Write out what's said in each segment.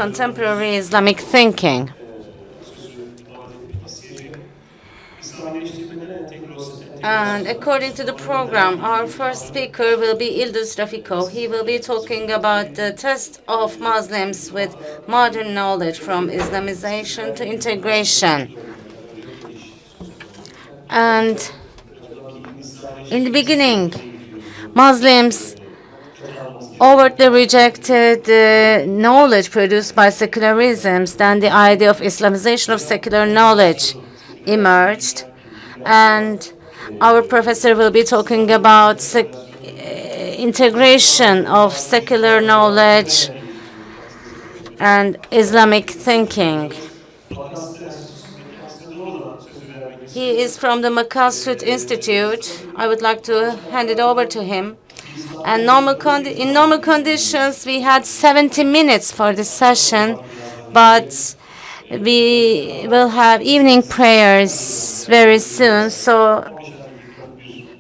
Contemporary Islamic thinking. And according to the program, our first speaker will be Ildus Rafikov. He will be talking about the test of Muslims with modern knowledge from Islamization to integration. And in the beginning, Muslims overtly rejected the knowledge produced by secularisms. Then the idea of Islamization of secular knowledge emerged. And our professor will be talking about integration of secular knowledge and Islamic thinking. He is from the Makasud Institute. I would like to hand it over to him. And in normal conditions, we had 70 minutes for this session, but we will have evening prayers very soon. So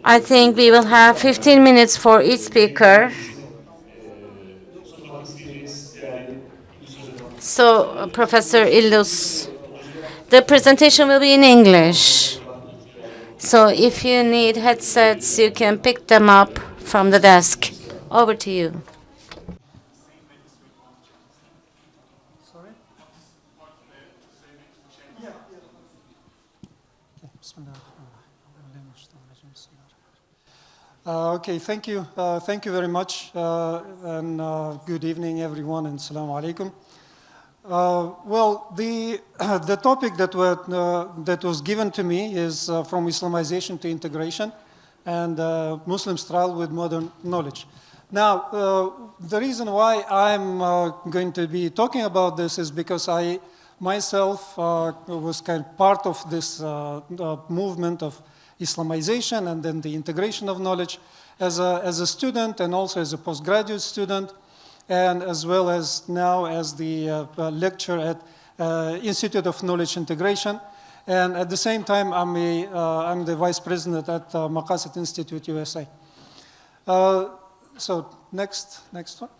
I think we will have 15 minutes for each speaker. So, Professor Ildus, the presentation will be in English. So if you need headsets, you can pick them up from the desk. Over to you. Okay, thank you. Thank you very much. And good evening, everyone, and assalamu alaikum. Well, the topic that was given to me is from Islamization to integration and Muslim style with modern knowledge. Now, the reason why I'm going to be talking about this is because I myself was kind of part of this movement of Islamization and then the integration of knowledge as a student and also as a postgraduate student, and as well as now as the lecturer at Institute of Knowledge Integration. And at the same time, I'm the vice president at Maqasid Institute, USA. So next one.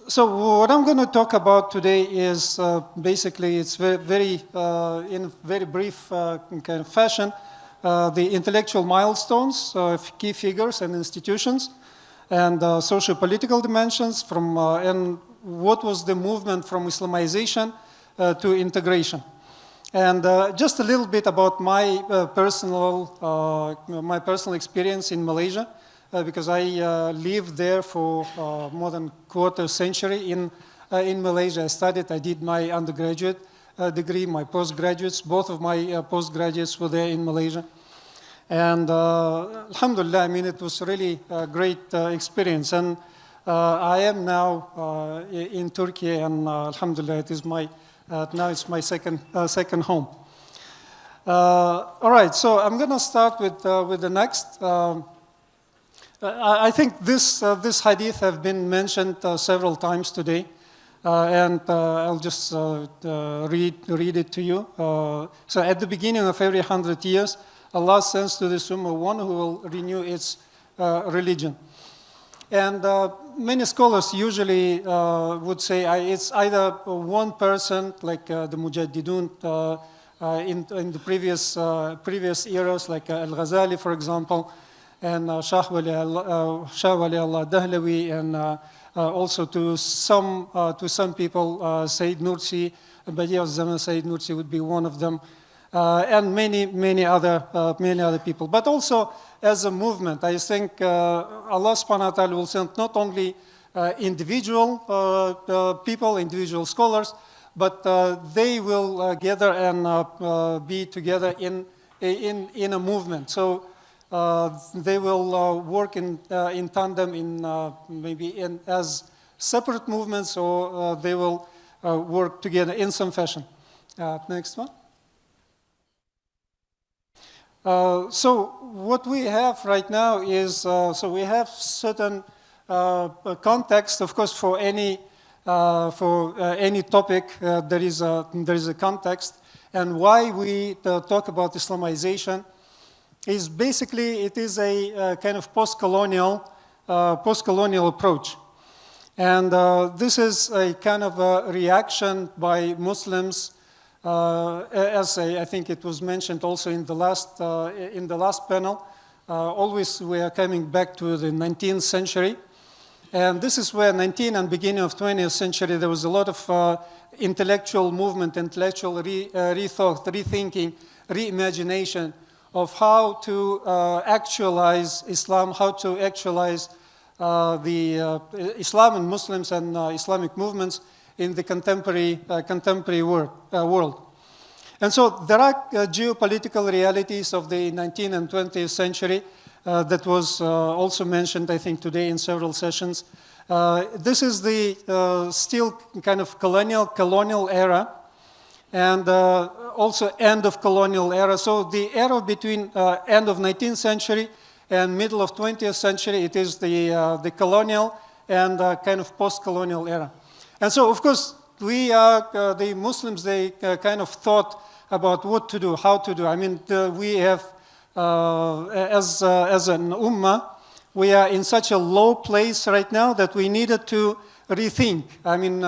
So what I'm going to talk about today is basically, it's very in very brief kind of fashion, the intellectual milestones of key figures and institutions, and socio-political dimensions from, and what was the movement from Islamization to integration. And just a little bit about my personal experience in Malaysia, because I lived there for more than quarter century in Malaysia. I did my undergraduate degree, my postgraduates, both of my postgraduates were there in Malaysia. And alhamdulillah, I mean, it was really a great experience. And I am now in Turkey, and alhamdulillah, it is my, now it's my second home. All right, so I'm going to start with the next. I think this hadith have been mentioned several times today, and I'll just read it to you. So at the beginning of every 100 years, Allah sends to this ummah one who will renew its religion. And many scholars usually would say it's either one person, like the Mujaddidun in the previous eras, like Al-Ghazali, for example, and Shah Wali Allah Dahlawi, and also to some people, Sayyid Nursi, Badi al-Zaman Sayyid Nursi would be one of them, and many other people. But also as a movement, I think Allah subhanahu wa ta'ala will send not only individual people, individual scholars, but they will gather and be together in a movement. So they will work in tandem, maybe as separate movements, or they will work together in some fashion. Next one. So what we have right now is, so we have certain context, of course, for any topic, there is a context, and why we talk about Islamization is basically it is a kind of post-colonial approach. And this is a kind of a reaction by Muslims, as I think it was mentioned also in the last panel. Always we are coming back to the 19th century. And this is where 19th and beginning of 20th century, there was a lot of intellectual movement, intellectual rethought, rethinking, reimagination of how to actualize Islam, how to actualize Islam and Muslims and Islamic movements in the contemporary world. And so there are geopolitical realities of the 19th and 20th century that was also mentioned, I think, today in several sessions. This is the still kind of colonial era, and also end of colonial era. So the era between end of 19th century and middle of 20th century, it is the colonial and kind of post-colonial era. And so, of course, the Muslims, they kind of thought about what to do, how to do. I mean, we have, as an ummah, we are in such a low place right now that we needed to rethink. I mean,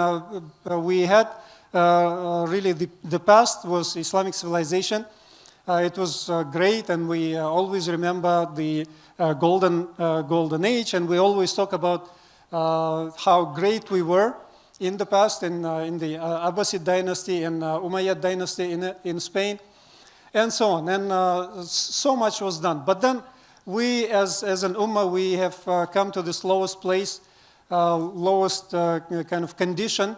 we had really the past was Islamic civilization. It was great, and we always remember the golden age, and we always talk about how great we were in the past, in the Abbasid dynasty and Umayyad dynasty in Spain, and so on. And so much was done. But then we, as an ummah, we have come to this lowest place, lowest kind of condition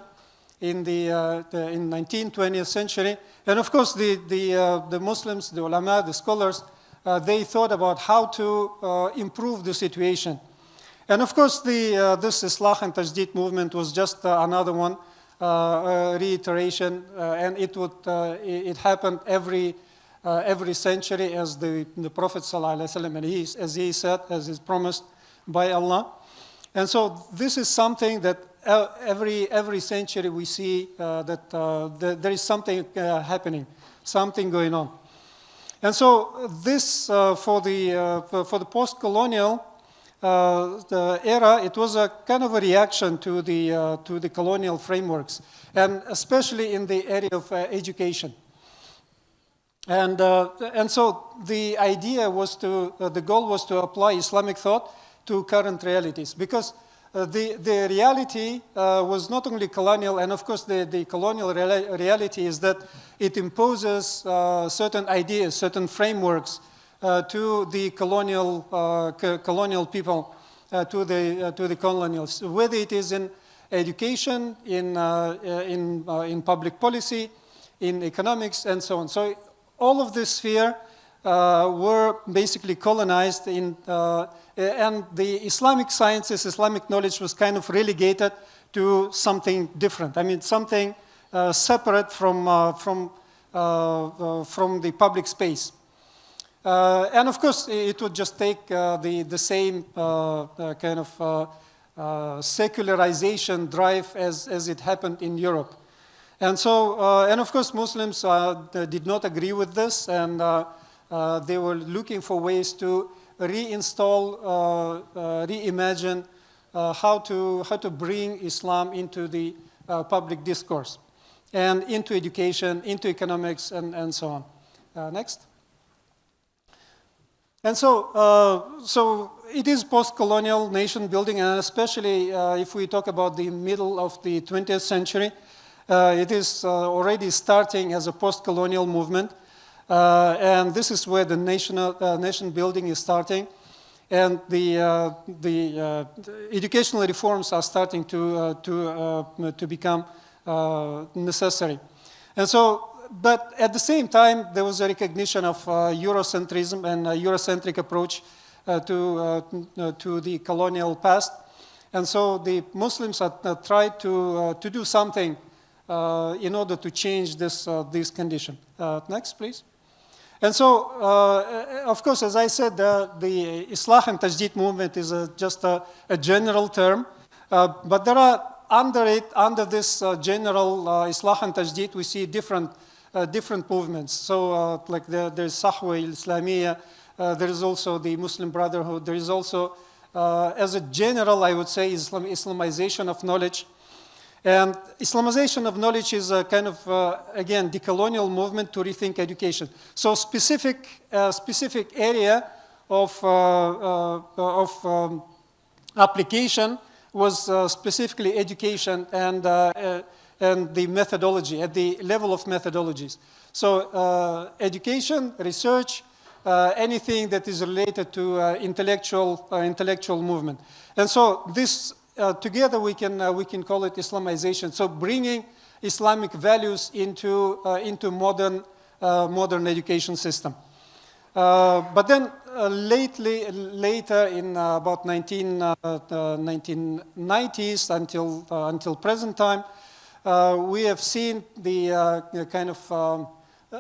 in the 19th, 20th century. And of course, the Muslims, the ulama, the scholars, they thought about how to improve the situation. And of course, this Islah and Tajdeed movement was just another one, reiteration, and it happened every century, as the Prophet ﷺ, as he said, as is promised by Allah. And so this is something that every century we see that there is something happening, something going on. And so this for the post-colonial the era, it was a kind of a reaction to the colonial frameworks, and especially in the area of education. And so the idea was the goal was to apply Islamic thought to current realities, because the reality was not only colonial, and of course the colonial reality is that it imposes certain ideas, certain frameworks to the colonial people, to the colonials, whether it is in education, in public policy, in economics, and so on. So all of this sphere were basically colonized and the Islamic sciences, Islamic knowledge was kind of relegated to something different. I mean, something separate from the public space. And of course, it would just take the same kind of secularization drive as it happened in Europe. And so, and of course, Muslims did not agree with this, and they were looking for ways to reinstall, reimagine how to bring Islam into the public discourse, and into education, into economics, and so on. Next. And so it is post-colonial nation building, and especially if we talk about the middle of the 20th century, it is already starting as a post-colonial movement, and this is where the nation building is starting, and the educational reforms are starting to become necessary, and so. But at the same time, there was a recognition of Eurocentrism and a Eurocentric approach to the colonial past. And so the Muslims had tried to do something in order to change this condition. Next, please. And so, of course, as I said, the Islah and Tajdeed movement is just a general term. But there are, under this general Islah and Tajdeed, we see different movements. So like there's Sahwa al-Islamiyya, there is also the Muslim Brotherhood, there is also as a general, I would say, Islamization of knowledge. And Islamization of knowledge is a kind of, again, decolonial movement to rethink education. So specific area of application was specifically education and the methodology, at the level of methodologies. So education, research, anything that is related to intellectual movement. And so this together we can call it Islamization. So bringing Islamic values into modern education system. But then later in about 1990s until present time, we have seen the kind of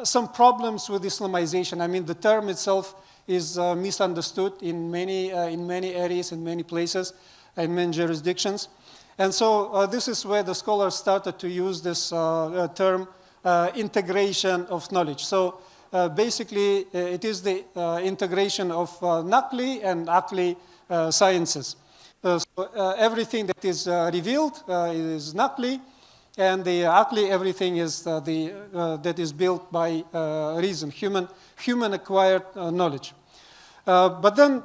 some problems with Islamization. I mean, the term itself is misunderstood in many areas, in many places, in many jurisdictions. And so this is where the scholars started to use this term, integration of knowledge. So basically, it is the integration of naqli and aqli sciences. So everything that is revealed is naqli, and the aqli, everything is that is built by reason, human acquired knowledge. But then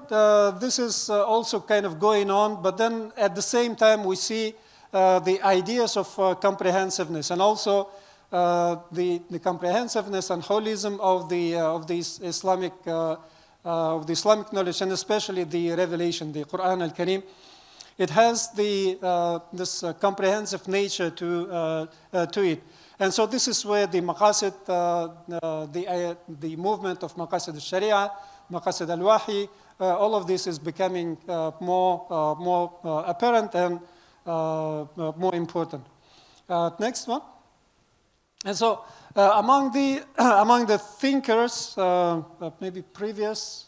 this is also kind of going on, but then at the same time we see the ideas of comprehensiveness and also the comprehensiveness and holism of the Islamic knowledge, and especially the revelation, the Quran al-Karim. It has this comprehensive nature to it. And so this is where the maqasid, the movement of maqasid al-Sharia, maqasid al-Wahi, all of this is becoming more apparent and more important. Next one. And so among the thinkers, maybe previous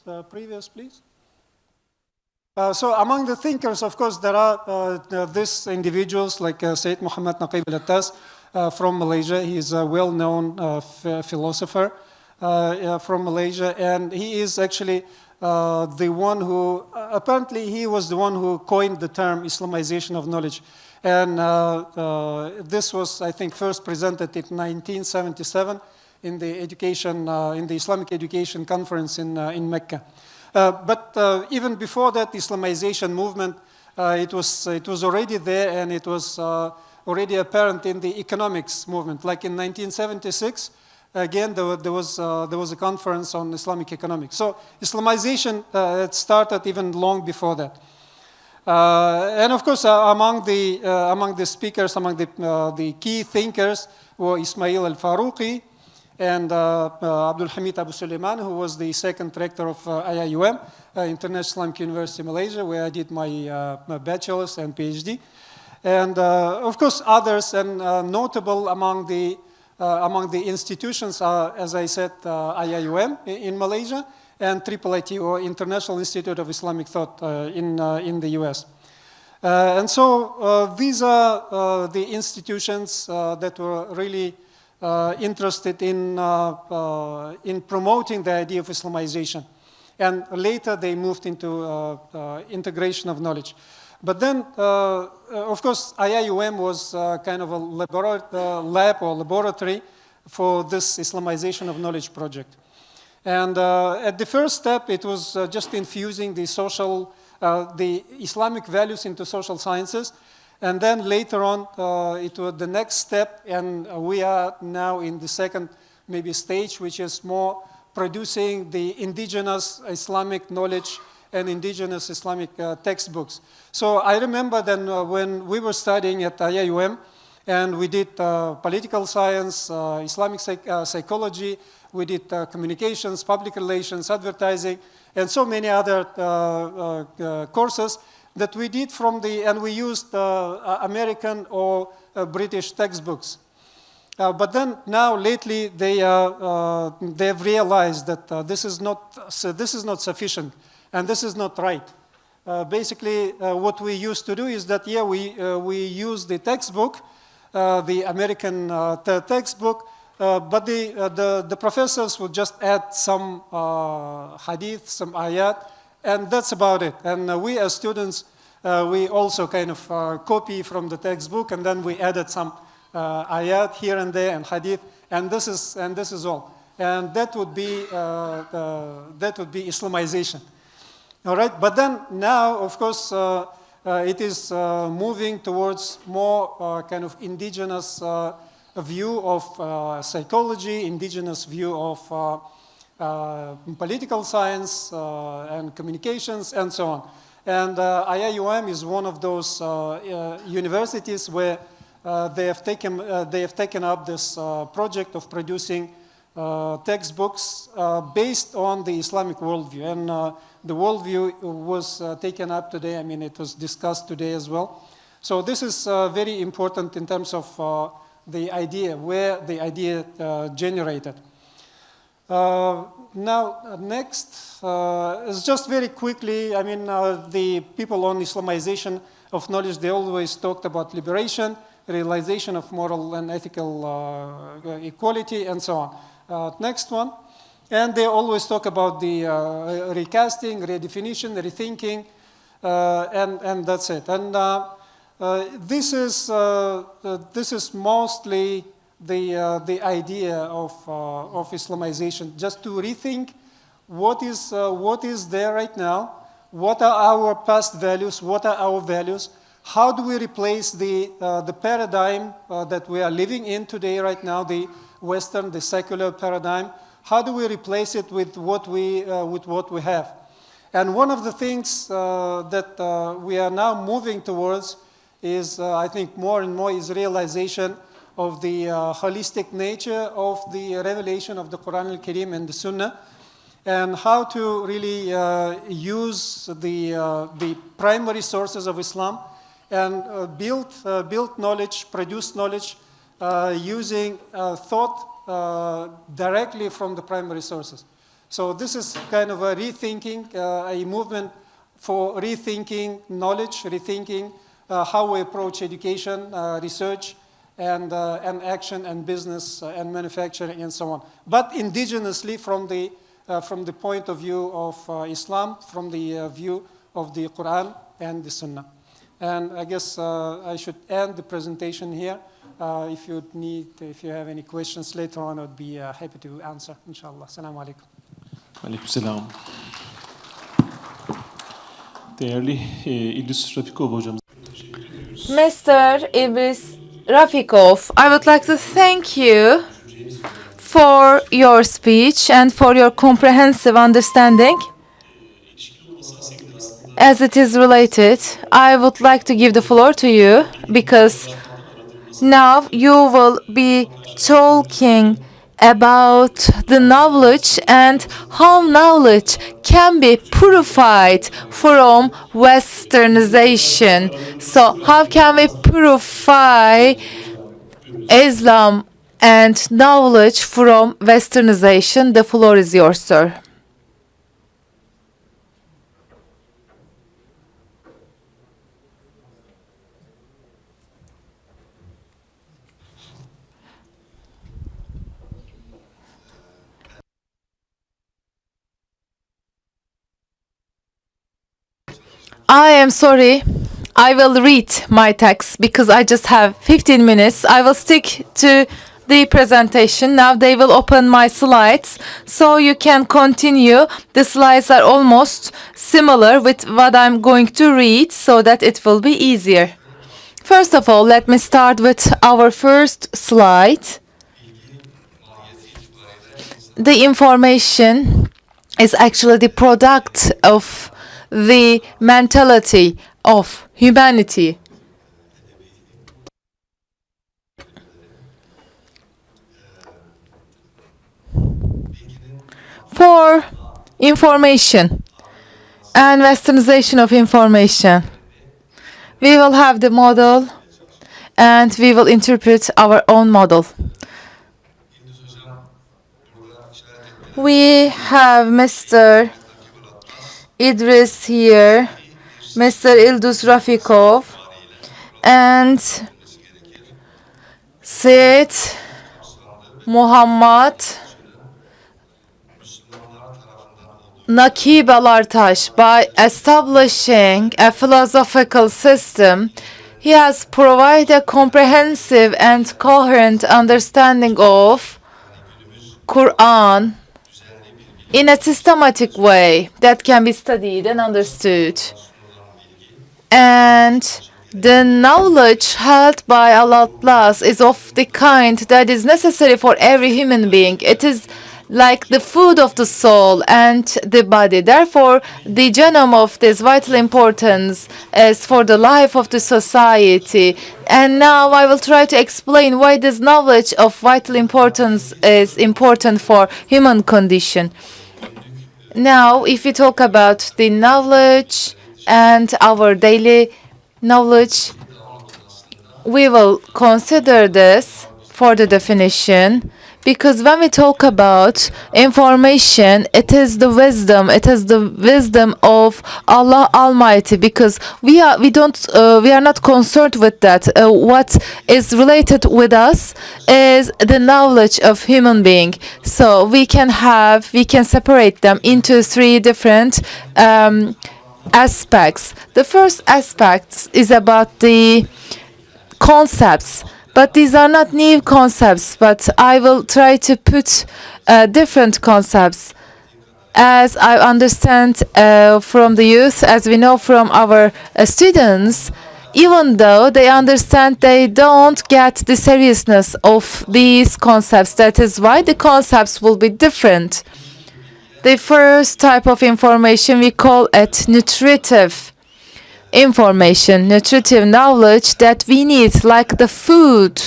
please. So among the thinkers, of course, there are these individuals like Sayyid Muhammad Naqib al-Attas from Malaysia. He is a well-known philosopher from Malaysia, and he is actually the one who, apparently he was the one who coined the term Islamization of knowledge. And this was, I think, first presented in 1977 in the Islamic Education Conference in Mecca. But even before that Islamization movement, it was already there, and it was already apparent in the economics movement. Like in 1976, again there was a conference on Islamic economics. So Islamization had started even long before that. And of course, among the speakers, among the key thinkers were Ismail al-Faruqi and Abdul Hamid Abu Sulaiman, who was the second rector of IIUM, International Islamic University, Malaysia, where I did my bachelor's and PhD. And of course, others, and notable among the institutions are, as I said, IIUM in Malaysia, and IIIT, or International Institute of Islamic Thought in the US. And so these are the institutions that were really interested in promoting the idea of Islamization. And later they moved into integration of knowledge. But then, of course, IIUM was kind of a lab or laboratory for this Islamization of knowledge project. And at the first step, it was just infusing the Islamic values into social sciences. And then later on, it was the next step, and we are now in the second maybe stage, which is more producing the indigenous Islamic knowledge and indigenous Islamic textbooks. So I remember then when we were studying at IIUM, and we did political science, Islamic psychology, we did communications, public relations, advertising, and so many other courses that we did and we used American or British textbooks. But then now lately they've realized that this is not sufficient, and this is not right. Basically, what we used to do is that we use the textbook, the American textbook, but the professors would just add some hadith, some ayat, And that's about it. And we as students, we also kind of copy from the textbook, and then we added some ayat here and there and hadith, and this is all. And that would be Islamization. All right, but then now, of course, it is moving towards more kind of indigenous view of psychology, indigenous view of political science and communications, and so on. And IIUM is one of those universities where they have taken up this project of producing textbooks based on the Islamic worldview. And the worldview was taken up today. I mean, it was discussed today as well. So this is very important in terms of the idea, where the idea generated. Now, next is just very quickly, I mean, the people on Islamization of knowledge, they always talked about liberation, realization of moral and ethical equality, and so on. Next one. And they always talk about the recasting, redefinition, rethinking, and that's it. And this is mostly the idea of Islamization, just to rethink what is there right now, what are our past values, what are our values, how do we replace the paradigm that we are living in today right now, the Western, the secular paradigm, how do we replace it with what we have? And one of the things that we are now moving towards is, I think, more and more is realization of the holistic nature of the revelation of the Quran al-Karim and the Sunnah, and how to really use the primary sources of Islam and build knowledge, produce knowledge using thought directly from the primary sources. So this is kind of a rethinking, a movement for rethinking knowledge, rethinking how we approach education, research, and action and business and manufacturing and so on. But indigenously from the point of view of Islam, from the view of the Quran and the Sunnah. And I guess I should end the presentation here. If you have any questions later on, I'd be happy to answer, inshallah. Assalamu alaikum. Aleyküm selam. Değerli Ildus Rafikov hocamız. Mr. Rafikov, I would like to thank you for your speech and for your comprehensive understanding. As it is related, I would like to give the floor to you because now you will be talking about the knowledge and how knowledge can be purified from Westernization. So how can we purify Islam and knowledge from Westernization? The floor is yours, sir. I am sorry. I will read my text because I just have 15 minutes. I will stick to the presentation. Now they will open my slides so you can continue. The slides are almost similar with what I'm going to read so that it will be easier. First of all, let me start with our first slide. The information is actually the product of the mentality of humanity. For information and westernization of information, we will have the model and we will interpret our own model. We have Mr. Idris here, Mr. Ildus Rafikov, and Said Muhammad Nakib Alartaş, by establishing a philosophical system, he has provided a comprehensive and coherent understanding of Quran in a systematic way that can be studied and understood. And the knowledge held by Allah is of the kind that is necessary for every human being. It is like the food of the soul and the body. Therefore, the genome of this vital importance is for the life of the society. And now I will try to explain why this knowledge of vital importance is important for human condition. Now, if we talk about the knowledge and our daily knowledge, we will consider this for the definition, because when we talk about information, it is the wisdom of Allah Almighty, because we are not concerned with that. What is related with us is the knowledge of human being. So we can separate them into three different aspects. The first aspect is about the concepts, but these are not new concepts, but I will try to put different concepts as I understand from the youth, as we know from our students. Even though they understand, they don't get the seriousness of these concepts. That is why the concepts will be different. The first type of information, we call it nutritive information, nutritive knowledge that we need, like the food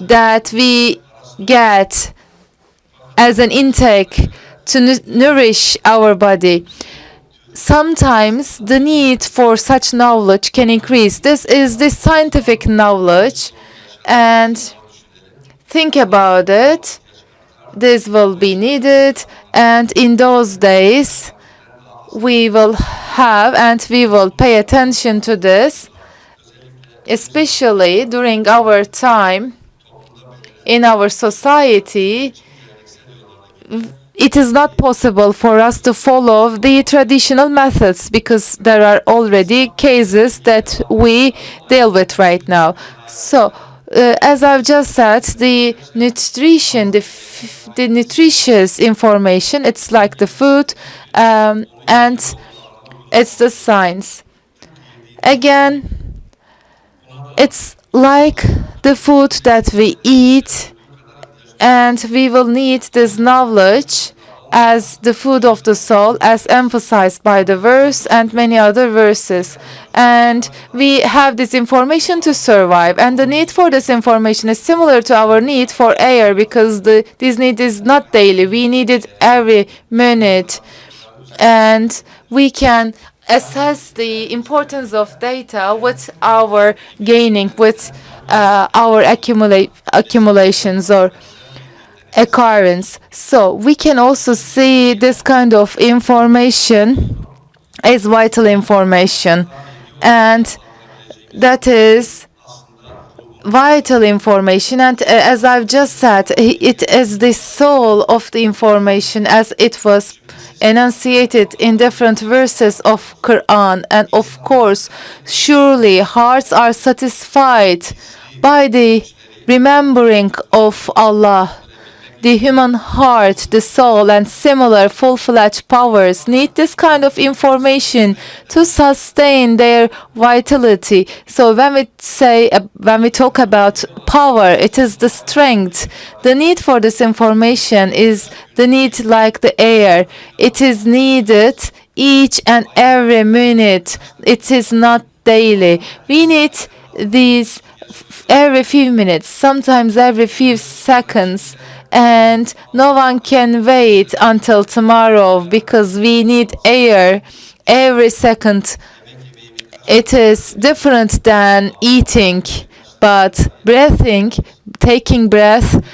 that we get as an intake to nourish our body. Sometimes the need for such knowledge can increase. This is the scientific knowledge, and think about it. This will be needed, and in those days we will have and we will pay attention to this, especially during our time in our society. It is not possible for us to follow the traditional methods because there are already cases that we deal with right now. So as I've just said, the nutrition, the nutritious information, it's like the food, and it's the science. Again, it's like the food that we eat, and we will need this knowledge as the food of the soul, as emphasized by the verse and many other verses. And we have this information to survive, and the need for this information is similar to our need for air, because this need is not daily. We need it every minute, and we can assess the importance of data with our gaining, with our accumulations or occurrence. So we can also see this kind of information as vital information, and that is vital information. And as I've just said, it is the soul of the information as it was enunciated in different verses of Quran. And of course, surely hearts are satisfied by the remembering of Allah. The human heart, the soul, and similar full-fledged powers need this kind of information to sustain their vitality. So when we talk about power, it is the strength. The need for this information is the need like the air. It is needed each and every minute. It is not daily. We need these every few minutes, sometimes every few seconds. And no one can wait until tomorrow because we need air every second. It is different than eating, but taking breath,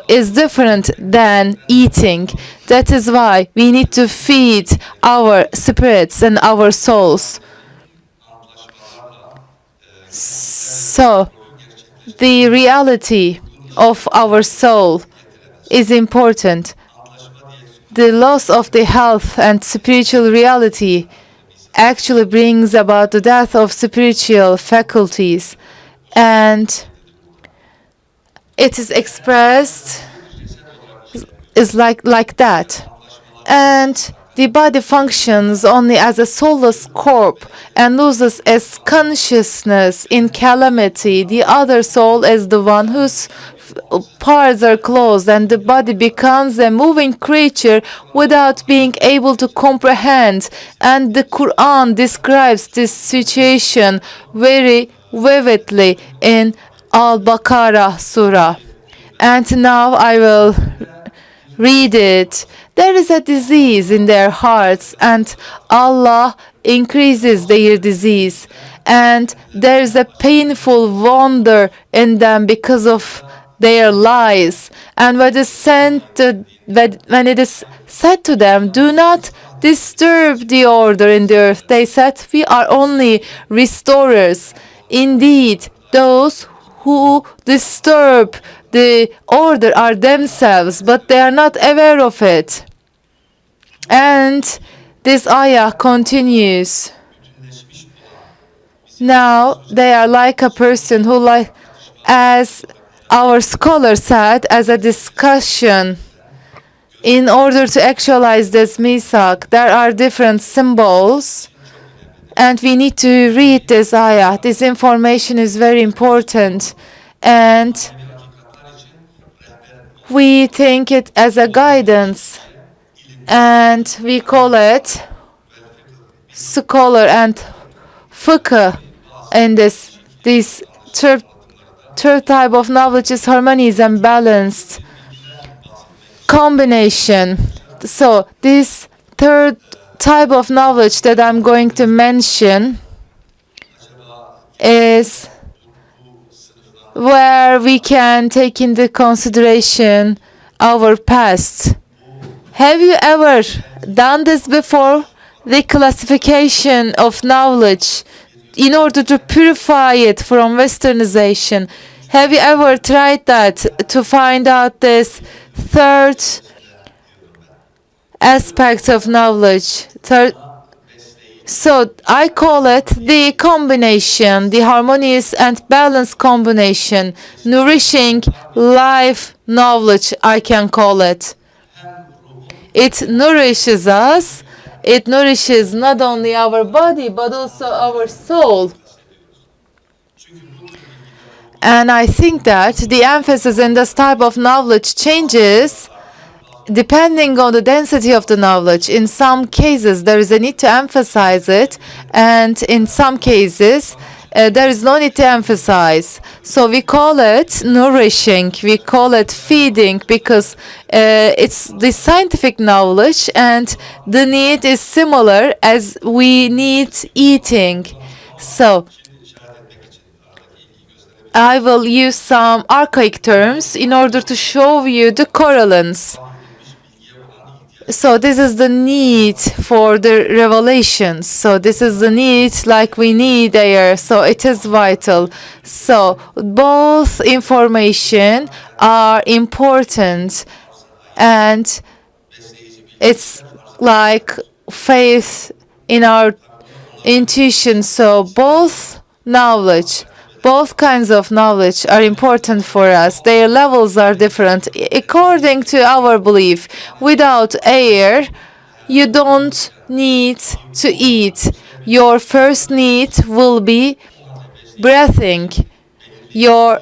is different than eating. That is why we need to feed our spirits and our souls. So, the reality of our soul is important. the loss of the health and spiritual reality actually brings about the death of spiritual faculties, and it is expressed is like that. And the body functions only as a soulless corp and loses its consciousness in calamity. The other soul is the one whose parts are closed, and the body becomes a moving creature without being able to comprehend. And the Quran describes this situation very vividly in Al-Baqarah Surah. And now I will read it. There is a disease in their hearts, and Allah increases their disease. And there is a painful wonder in them because of their lies. And when it is said to them, do not disturb the order in the earth, they said, we are only restorers. Indeed, those who disturb the order are themselves, but they are not aware of it. And this ayah continues. Now they are like a person who, like, as our scholar said, as a discussion, in order to actualize this misak, there are different symbols, and we need to read this ayah. This information is very important, and we think it as a guidance, and we call it scholar and fiqh. And this third type of knowledge is harmonious and balanced combination. So this third type of knowledge that I'm going to mention is where we can take into consideration our past. Have you ever done this before? The classification of knowledge in order to purify it from westernization. Have you ever tried that to find out this third aspect of knowledge? So I call it the combination, the harmonious and balanced combination, nourishing life knowledge, I can call it. It nourishes us. It nourishes not only our body, but also our soul. And I think that the emphasis in this type of knowledge changes depending on the density of the knowledge. In some cases, there is a need to emphasize it, and in some cases, there is no need to emphasize. So we call it nourishing, we call it feeding, because it's the scientific knowledge, and the need is similar as we need eating. So I will use some archaic terms in order to show you the correlates. So this is the need for the revelations. So this is the need like we need air. So it is vital. So both information are important, and it's like faith in our intuition. So both knowledge, both kinds of knowledge are important for us. Their levels are different. According to our belief, without air, you don't need to eat. Your first need will be breathing. Your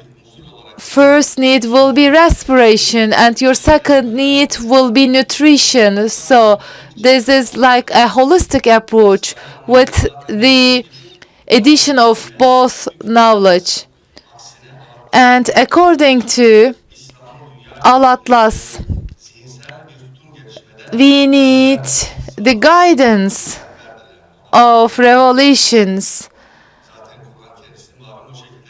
first need will be respiration, and your second need will be nutrition. So this is like a holistic approach with the addition of both knowledge. And according to Al-Atlas, we need the guidance of revelations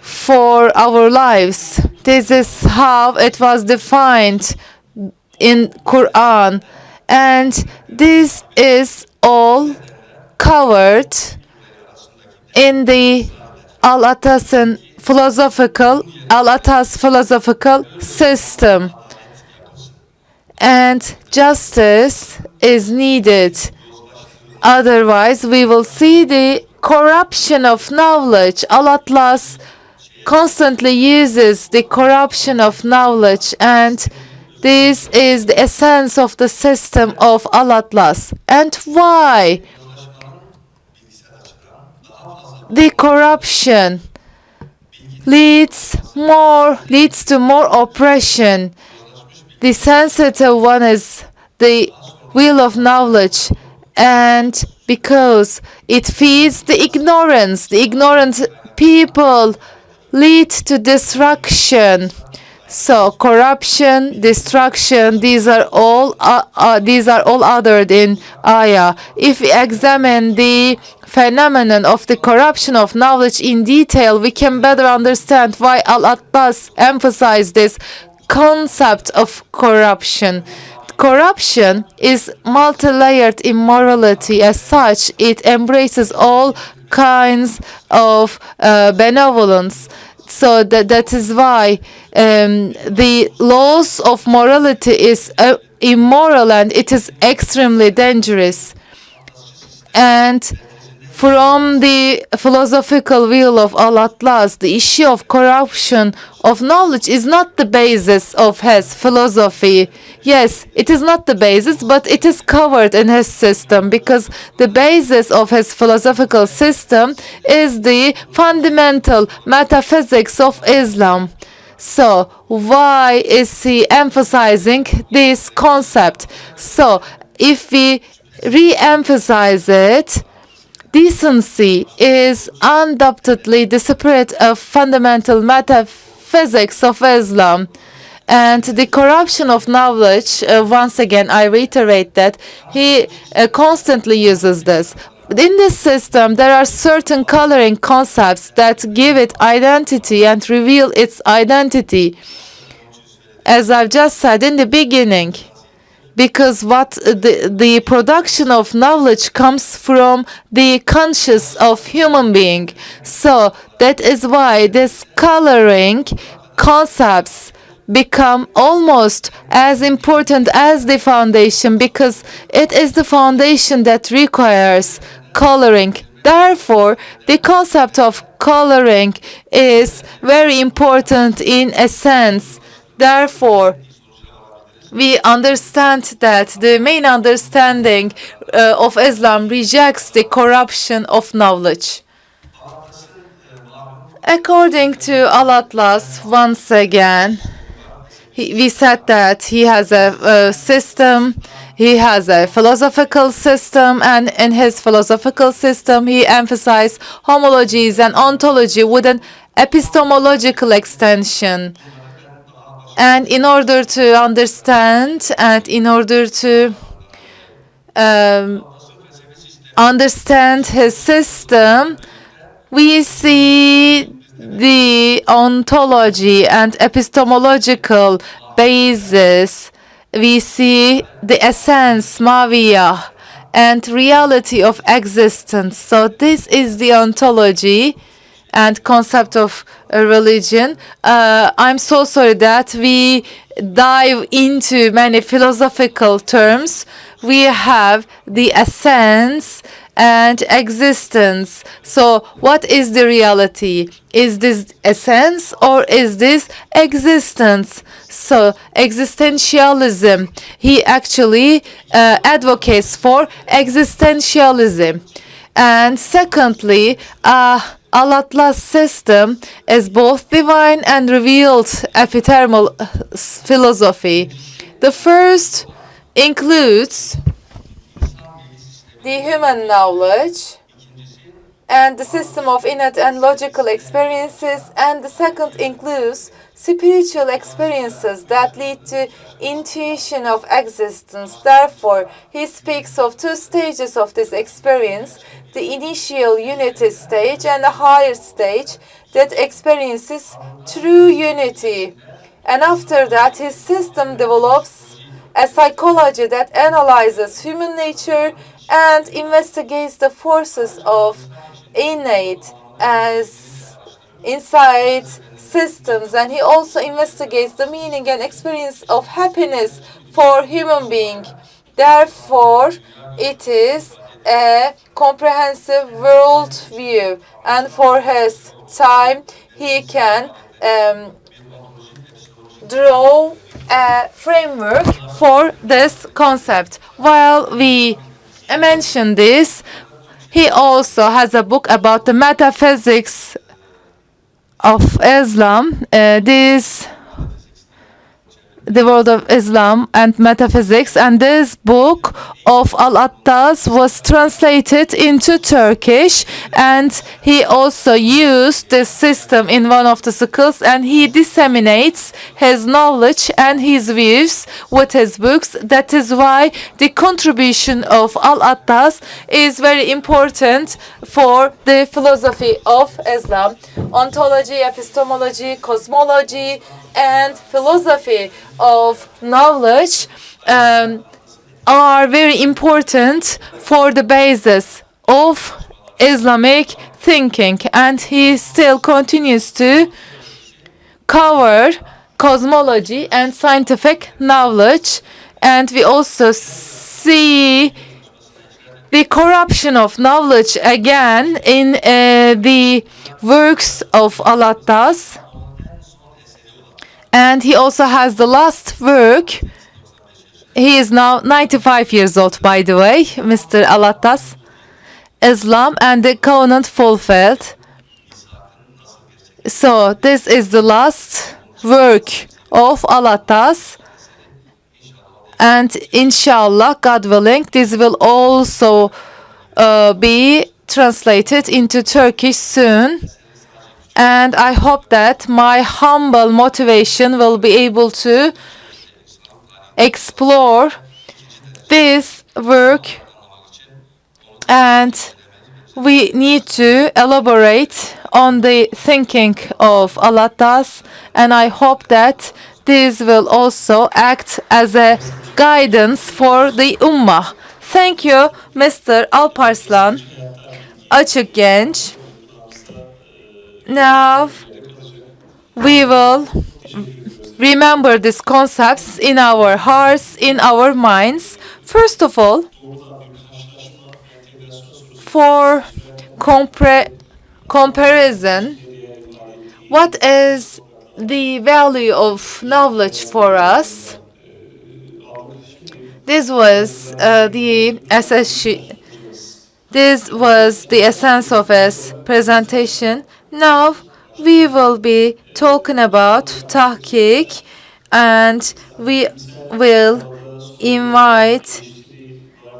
for our lives. This is how it was defined in Quran, and this is all covered in the Al-Atlas philosophical system. and justice is needed. Otherwise, we will see the corruption of knowledge. Al-Atlas constantly uses the corruption of knowledge, and this is the essence of the system of Al-Atlas. And why? The corruption leads to more oppression. The sensitive one is the wheel of knowledge, and because it feeds the ignorant people lead to destruction. So corruption, destruction, these are all uttered in ayah. If we examine the phenomenon of the corruption of knowledge in detail, we can better understand why Al-Attas emphasized this concept of corruption. Corruption is multi-layered immorality. As such, it embraces all kinds of benevolence. So that is why the laws of morality is immoral, and it is extremely dangerous. And from the philosophical view of Al-Atlas, the issue of corruption of knowledge is not the basis of his philosophy. Yes, it is not the basis, but it is covered in his system, because the basis of his philosophical system is the fundamental metaphysics of Islam. So why is he emphasizing this concept? So if we re-emphasize it, decency is undoubtedly the spirit of fundamental metaphysics of Islam. And the corruption of knowledge, once again, I reiterate that he constantly uses this. In this system, there are certain coloring concepts that give it identity and reveal its identity. As I've just said in the beginning, because what the production of knowledge comes from the conscious of human being. So that is why this coloring concepts become almost as important as the foundation, because it is the foundation that requires coloring. Therefore, the concept of coloring is very important in a sense. Therefore, we understand that the main understanding of Islam rejects the corruption of knowledge. According to Al-Atlas, once again, we said that he has a system, he has a philosophical system, and in his philosophical system, he emphasized homologies and ontology with an epistemological extension. And in order to understand, and in order to understand his system, we see the ontology and epistemological basis. We see the essence, maviyah, and reality of existence. So this is the ontology and concept of a religion. I'm so sorry that we dive into many philosophical terms. We have the essence and existence. So what is the reality? Is this essence or is this existence? So existentialism, he actually advocates for existentialism. And secondly, Al-Atlas system is both divine and revealed epithermal philosophy. The first includes the human knowledge and the system of innate and logical experiences, and the second includes spiritual experiences that lead to intuition of existence. Therefore, he speaks of two stages of this experience: the initial unity stage and the higher stage that experiences true unity. And after that, his system develops a psychology that analyzes human nature and investigates the forces of innate as inside systems, and he also investigates the meaning and experience of happiness for human being. Therefore, it is a comprehensive world view, and for his time, he can draw a framework for this concept. While we mention this, he also has a book about the metaphysics of Islam. The world of Islam and metaphysics, and this book of Al-Attas was translated into Turkish, and he also used this system in one of the schools, and he disseminates his knowledge and his views with his books. That is why the contribution of Al-Attas is very important for the philosophy of Islam. Ontology, epistemology, cosmology, and philosophy of knowledge are very important for the basis of Islamic thinking, and he still continues to cover cosmology and scientific knowledge. And we also see the corruption of knowledge again in the works of Al-Attas. And he also has the last work. He is now 95 years old, by the way, Mr. Al-Attas. Islam and the Covenant Fulfilled. So this is the last work of Al-Attas. And inshallah, God willing, this will also be translated into Turkish soon. And I hope that my humble motivation will be able to explore this work, and we need to elaborate on the thinking of Al-Attas, and I hope that this will also act as a guidance for the Ummah. Thank you, Mr. Alparslan. Açıkgenç. Now, we will remember these concepts in our hearts, in our minds. First of all, for comparison, what is the value of knowledge for us? This was the essence of his presentation. Now we will be talking about Tahqiq, and we will invite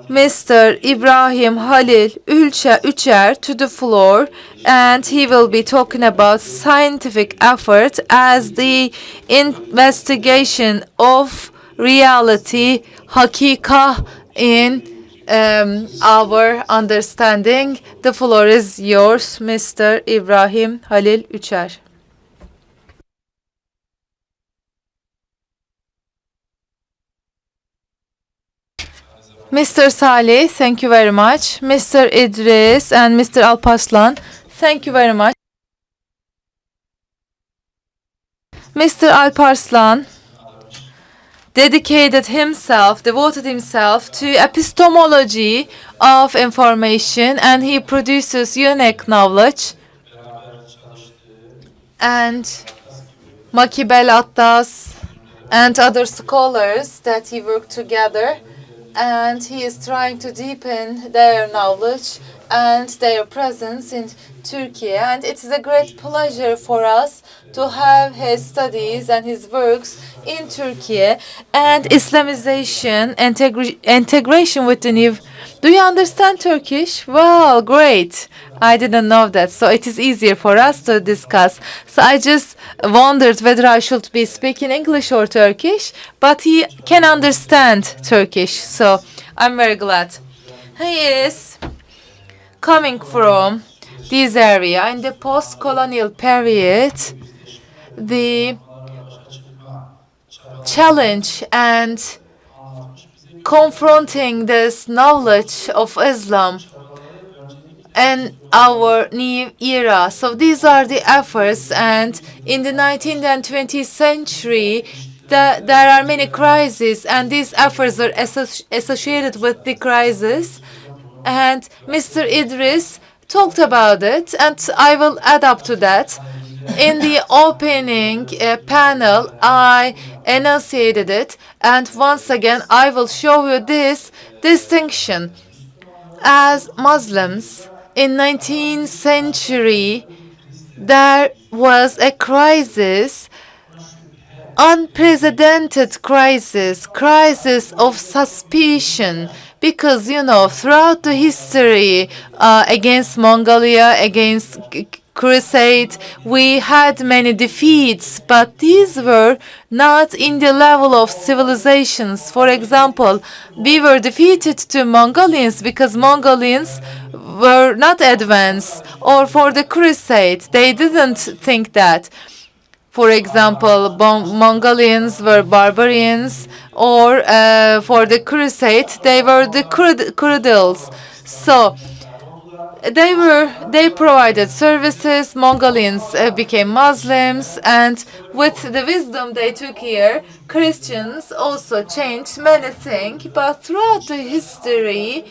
Mr. Ibrahim Halil Üçer to the floor, and he will be talking about scientific effort as the investigation of reality, hakika, in our understanding. The floor is yours, Mr. Ibrahim Halil Üçer. Mr. Salih, thank you very much. Mr. Idris and Mr. Alparslan, thank you very much. Mr. Alparslan devoted himself to epistemology of information, and he produces unique knowledge. And Makibel Attas and other scholars that he worked together, and he is trying to deepen their knowledge and their presence in Turkey. And it is a great pleasure for us to have his studies and his works in Turkey. And Islamization, integration with the new... Do you understand Turkish? Well, great. I didn't know that, so it is easier for us to discuss. So I just wondered whether I should be speaking English or Turkish, but he can understand Turkish, so I'm very glad. He is coming from this area. In the post-colonial period, the challenge and confronting this knowledge of Islam and our new era. So these are the efforts, and in the 19th and 20th century, there are many crises, and these efforts are associated with the crisis. And Mr. Idris talked about it, and I will add up to that. In the opening panel, I enunciated it, and once again, I will show you this distinction. As Muslims, in 19th century, there was a crisis, unprecedented crisis of suspicion, because, you know, throughout the history, against Mongolia, against Crusade, we had many defeats, but these were not in the level of civilizations. For example, we were defeated to Mongolians because Mongolians were not advanced, or for the Crusade, they didn't think that. For example, Mongolians were barbarians, or for the Crusade, they were the Kurds. So they provided services. Mongolians became Muslims, and with the wisdom they took here, Christians also changed many things. But throughout the history,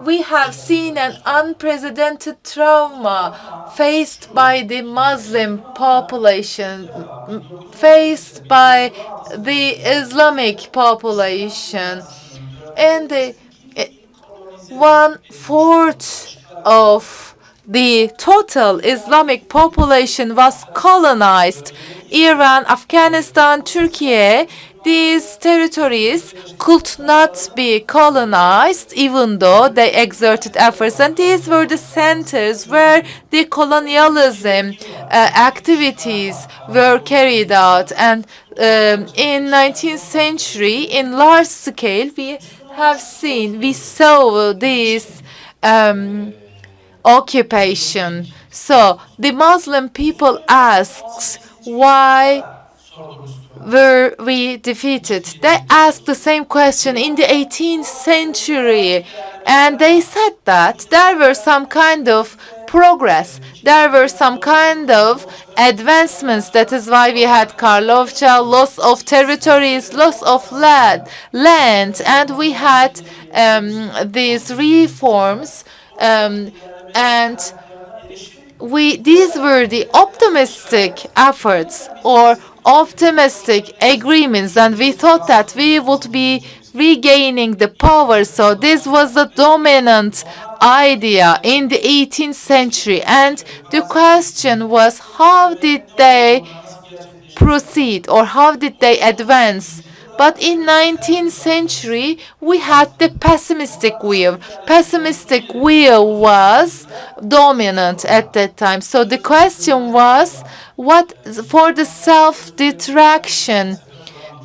we have seen an unprecedented trauma faced by the Muslim population, faced by the Islamic population, and the 1/4 of the total Islamic population was colonized. Iran, Afghanistan, Turkey, these territories could not be colonized even though they exerted efforts, and these were the centers where the colonialism activities were carried out. And in 19th century, in large scale, we saw this occupation. So the Muslim people asks, why were we defeated? They asked the same question in the 18th century, and they said that there were some kind of progress, there were some kind of advancements. That is why we had Karlofça, loss of territories, loss of land, and we had these reforms, and these were the optimistic efforts or optimistic agreements, and we thought that we would be regaining the power. So this was the dominant idea in the 18th century, and the question was, how did they proceed, or how did they advance? But in 19th century, we had the pessimistic view. Pessimistic view was dominant at that time. So the question was, what for the self-detraction,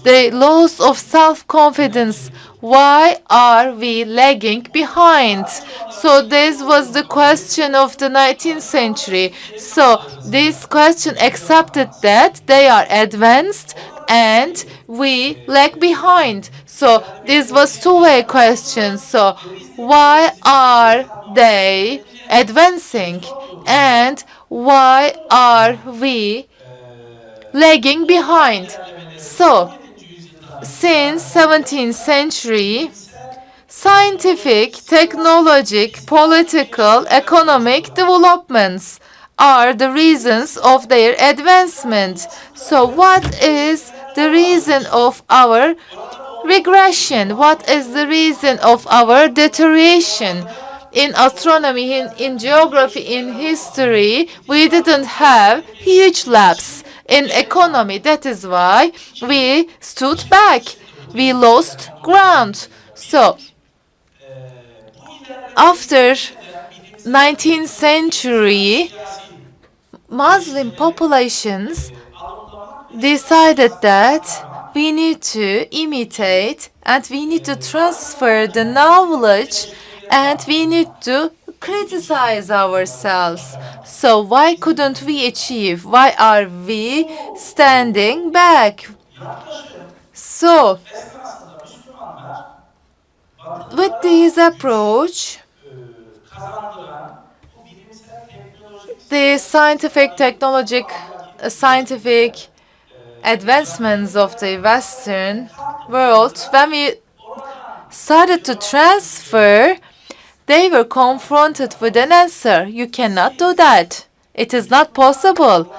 the loss of self-confidence, why are we lagging behind? So this was the question of the 19th century. So this question accepted that they are advanced and we lag behind. So this was two-way question. So why are they advancing and why are we lagging behind? So since 17th century, scientific, technological, political, economic developments are the reasons of their advancement. So what is the reason of our regression? What is the reason of our deterioration? In astronomy, in geography, in history, we didn't have huge lapse. In economy, that is why we stood back. We lost ground. So after 19th century, Muslim populations decided that we need to imitate and we need to transfer the knowledge and we need to criticize ourselves. So why couldn't we achieve? Why are we standing back? So with this approach, the scientific advancements of the Western world, when we started to transfer, they were confronted with an answer. You cannot do that. It is not possible.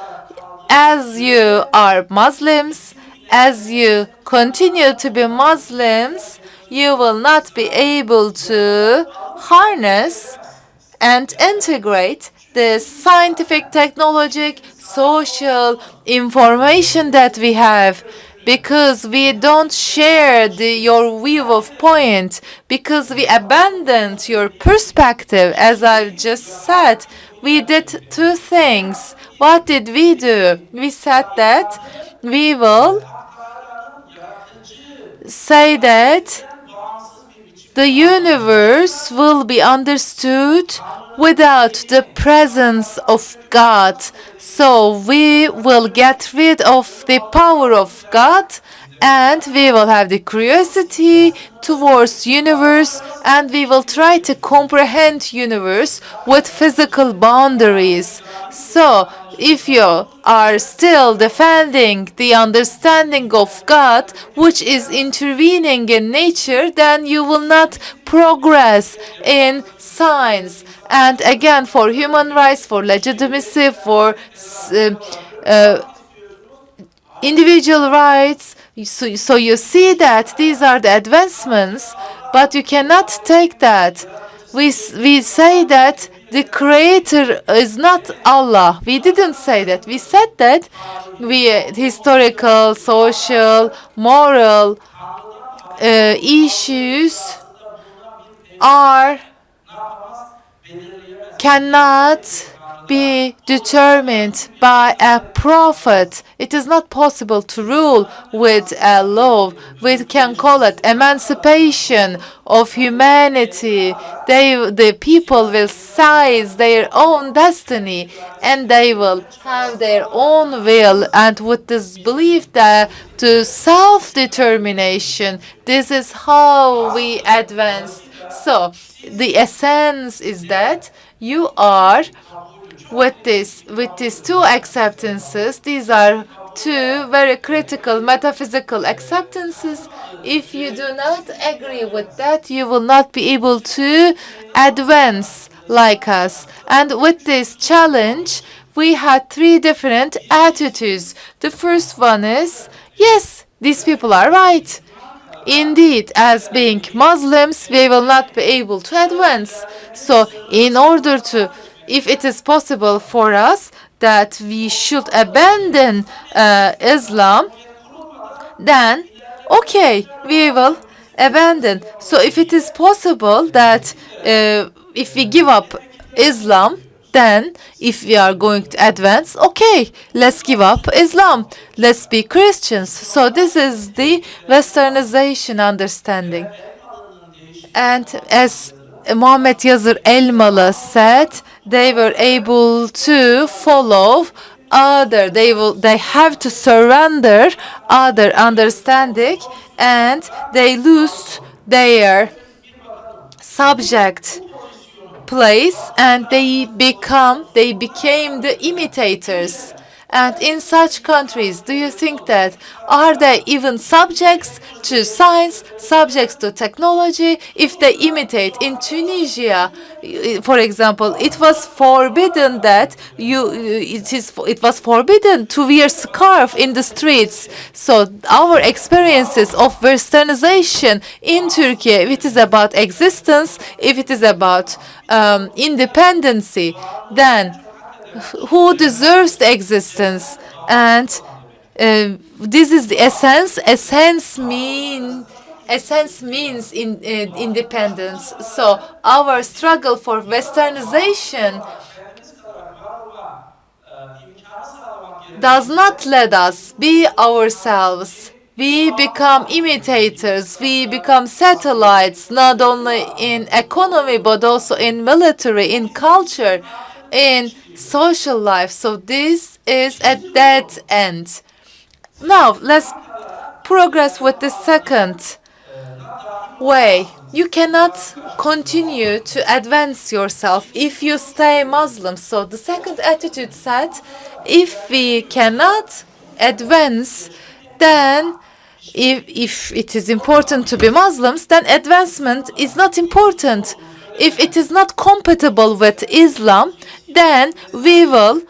As you are Muslims, as you continue to be Muslims, you will not be able to harness and integrate the scientific, technologic, social information that we have, because we don't share your view of point, because we abandoned your perspective. As I've just said, we did two things. What did we do? We said that we will say that the universe will be understood without the presence of God. So we will get rid of the power of God, and we will have the curiosity towards universe, and we will try to comprehend universe with physical boundaries. So if you are still defending the understanding of God, which is intervening in nature, then you will not progress in science. And again, for human rights, for legitimacy, for individual rights, so you see that these are the advancements, but you cannot take that. We say that the creator is not Allah. We didn't say that. We said that historical, social, moral issues cannot be determined by a prophet. It is not possible to rule with a law. We can call it emancipation of humanity. The people will seize their own destiny, and they will have their own will. And with this belief that to self-determination, this is how we advance. So the essence is that you are with these two acceptances. These are two very critical metaphysical acceptances. If you do not agree with that, you will not be able to advance like us. And with this challenge, we had three different attitudes. The first one is, yes, these people are right. Indeed, as being Muslims, we will not be able to advance. So in order to, if it is possible for us that we should abandon Islam, then okay, we will abandon. So if it is possible that if we give up Islam, then if we are going to advance, okay, let's give up Islam. Let's be Christians. So this is the Westernization understanding. And as Muhammed Yazır Elmalı said, they were able to follow they have to surrender other understanding, and they lose their subject place, and they became the imitators. And in such countries, do you think that are they even subjects to science, subjects to technology? If they imitate in Tunisia, for example, it was forbidden that it was forbidden to wear scarf in the streets. So our experiences of Westernization in Turkey, if it is about existence, if it is about independency, then who deserves the existence? And this is the essence. Essence means independence. So our struggle for Westernization does not let us be ourselves. We become imitators. We become satellites, not only in economy, but also in military, in culture, in social life. So this is a dead end. Now let's progress with the second way. you cannot continue to advance yourself if you stay Muslim. So the second attitude said, if we cannot advance, then if it is important to be Muslims, then advancement is not important. If it is not compatible with Islam, then we will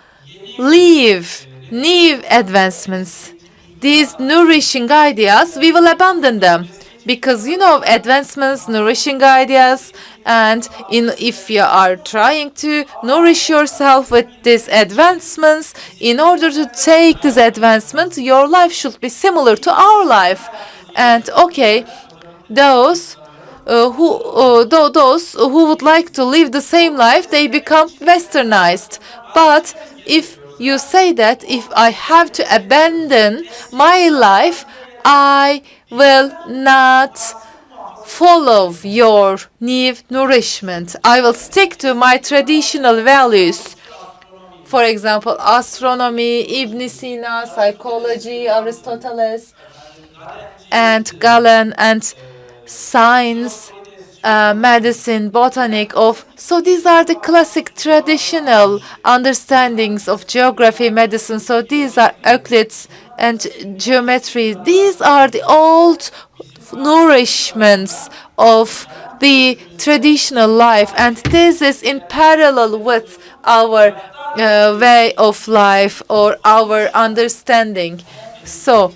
leave new advancements. These nourishing ideas, we will abandon them. Because, you know, advancements, nourishing ideas, and if you are trying to nourish yourself with these advancements, in order to take this advancement, your life should be similar to our life. And okay, those who would like to live the same life, they become westernized. But if you say that if I have to abandon my life, I will not follow your new nourishment. I will stick to my traditional values. For example, astronomy, Ibn Sina, psychology, Aristotle, and Galen, and science, medicine, botanic. So these are the classic traditional understandings of geography, medicine. So these are Euclid's and geometry. These are the old nourishments of the traditional life, and this is in parallel with our way of life or our understanding. So,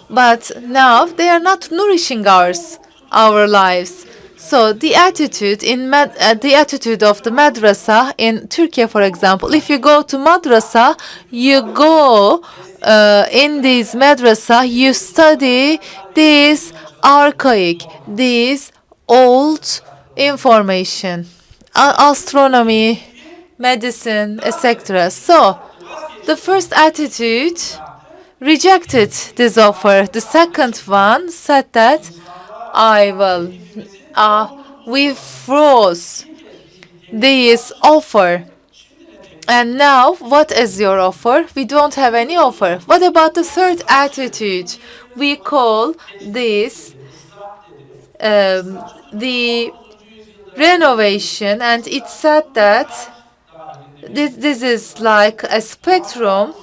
but now they are not nourishing our lives. So the attitude of the madrasa in Turkey, for example, if you go to madrasa, you go in this madrasa, you study this archaic, this old information, astronomy, medicine, etc. So the first attitude rejected this offer. The second one said that we froze this offer. And now, what is your offer? We don't have any offer. What about the third attitude? We call this the renovation, and it said that this is like a spectrum.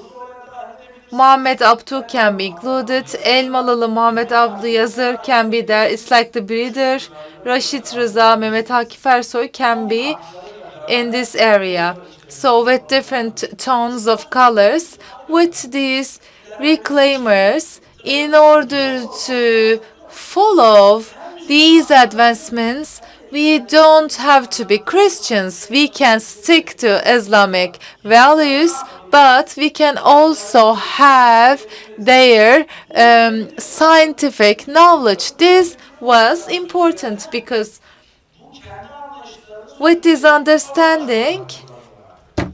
Muhammed Abdu can be included. Elmalılı Muhammed Abdu Yazır can be there. It's like the breeder. Rashid Rıza, Mehmet Akif Ersoy can be in this area. So with different tones of colors, with these reclaimers, in order to follow these advancements, we don't have to be Christians. We can stick to Islamic values, but we can also have their scientific knowledge. This was important because with this understanding,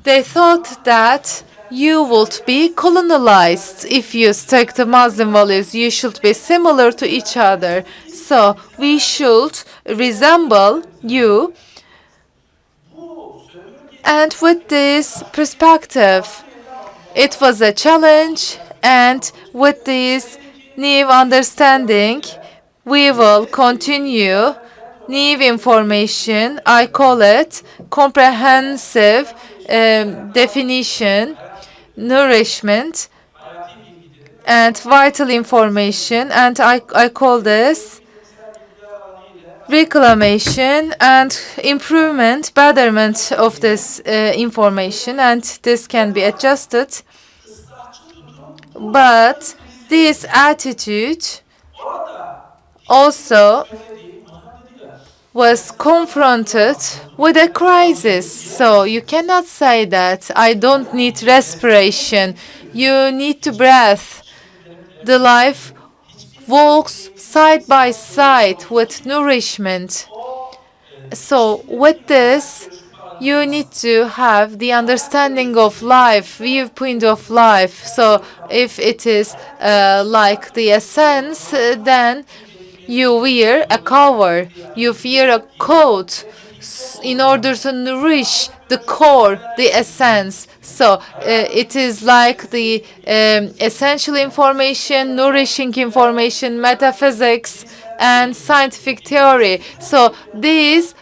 they thought that you would be colonialized. If you stick to Muslim values, you should be similar to each other. So we should resemble you. And with this perspective, it was a challenge. And with this new understanding, we will continue new information. I call it comprehensive definition, nourishment, and vital information. And I call this reclamation and improvement, betterment of this information. And this can be adjusted. But this attitude also was confronted with a crisis. So you cannot say that I don't need respiration. You need to breathe. The life walks side by side with nourishment. So with this, you need to have the understanding of life, viewpoint of life. So if it is like the essence, then you wear a cover, you wear a coat in order to nourish the core, the essence. So it is like the essential information, nourishing information, metaphysics, and scientific theory. So these,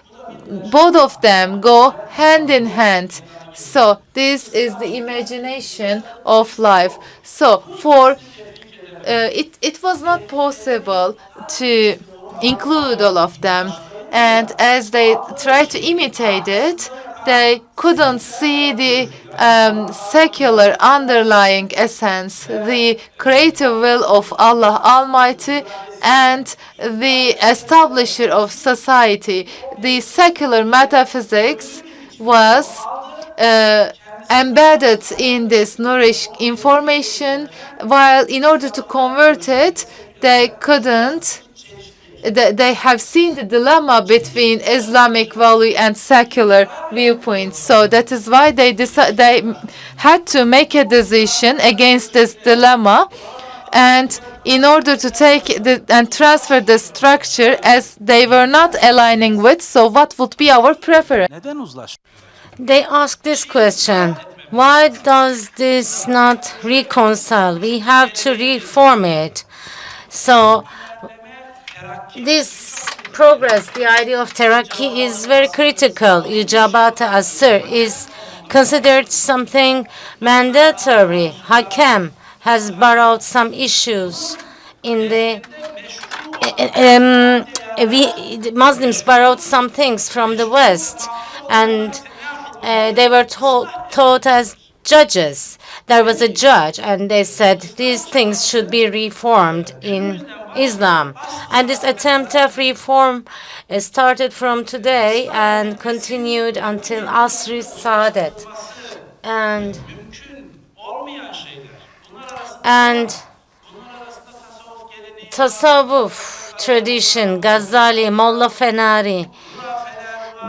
both of them go hand in hand. So this is the imagination of life. So for it was not possible to include all of them, and as they tried to imitate it, they couldn't see the secular underlying essence, the creative will of Allah Almighty and the establisher of society. The secular metaphysics was embedded in this nourished information, while in order to convert it, they couldn't. They have seen the dilemma between Islamic value and secular viewpoints. So that is why they had to make a decision against this dilemma, and in order to take and transfer the structure as they were not aligning with. So what would be our preference? They ask this question: why does this not reconcile? We have to reform it. So this progress, the idea of Teraki, is very critical. Ijabat Asr is considered something mandatory. Hakem has borrowed some issues in the Muslims borrowed some things from the West, and they were taught as judges. There was a judge, and they said these things should be reformed in Islam. And this attempt of reform started from today and continued until Asr-i Saadet. And Tasawwuf tradition, Ghazali, Molla Fenari,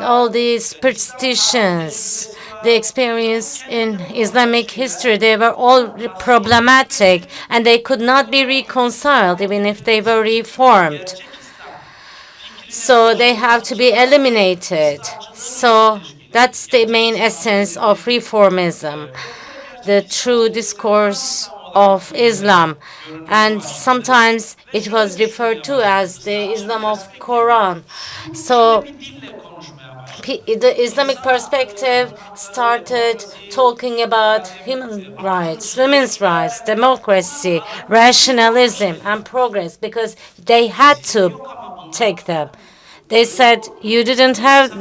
all these superstitions, the experience in Islamic history, they were all problematic, and they could not be reconciled even if they were reformed. So they have to be eliminated. So that's the main essence of reformism, the true discourse of Islam. And sometimes it was referred to as the Islam of Quran. So the Islamic perspective started talking about human rights, women's rights, democracy, rationalism, and progress, because they had to take them. They said, you don't have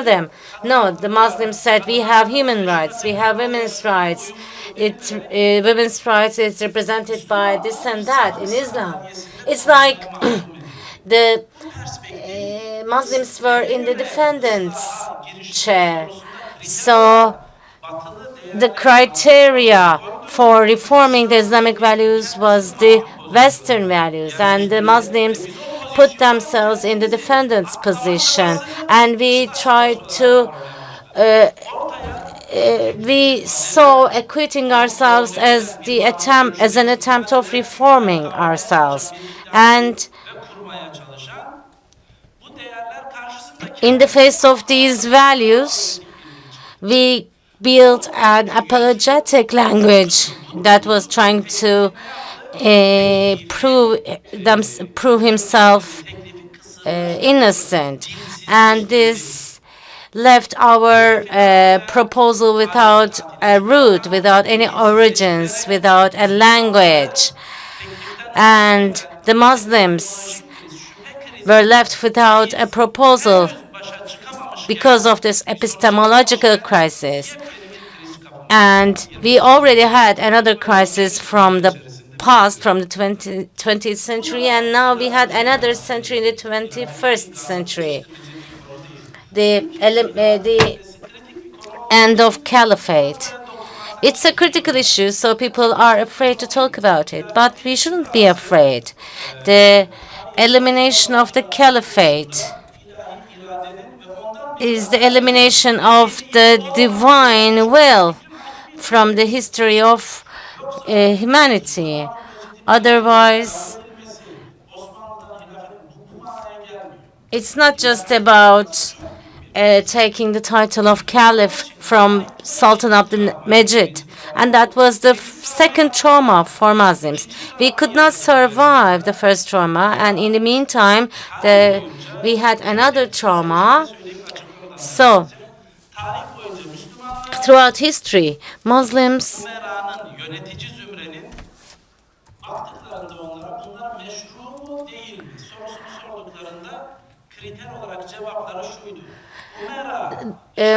them. No, the Muslims said, we have human rights, we have women's rights. Women's rights is represented by this and that in Islam. It's like the Muslims were in the defendant's chair. So the criteria for reforming the Islamic values was the Western values, and the Muslims put themselves in the defendant's position, and we tried to we saw acquitting ourselves as an attempt of reforming ourselves. And in the face of these values, we built an apologetic language that was trying to prove himself innocent, and this left our proposal without a root, without any origins, without a language, and the Muslims were left without a proposal because of this epistemological crisis. And we already had another crisis from the past, from the 20th century, and now we had another century in the 21st century. The end of caliphate. It's a critical issue, so people are afraid to talk about it, but we shouldn't be afraid. The elimination of the caliphate is the elimination of the divine will from the history of humanity. Otherwise, it's not just about taking the title of caliph from Sultan Abdul Mejid. And that was the second trauma for Muslims. We could not survive the first trauma, and in the meantime, we had another trauma. So, throughout history, Muslims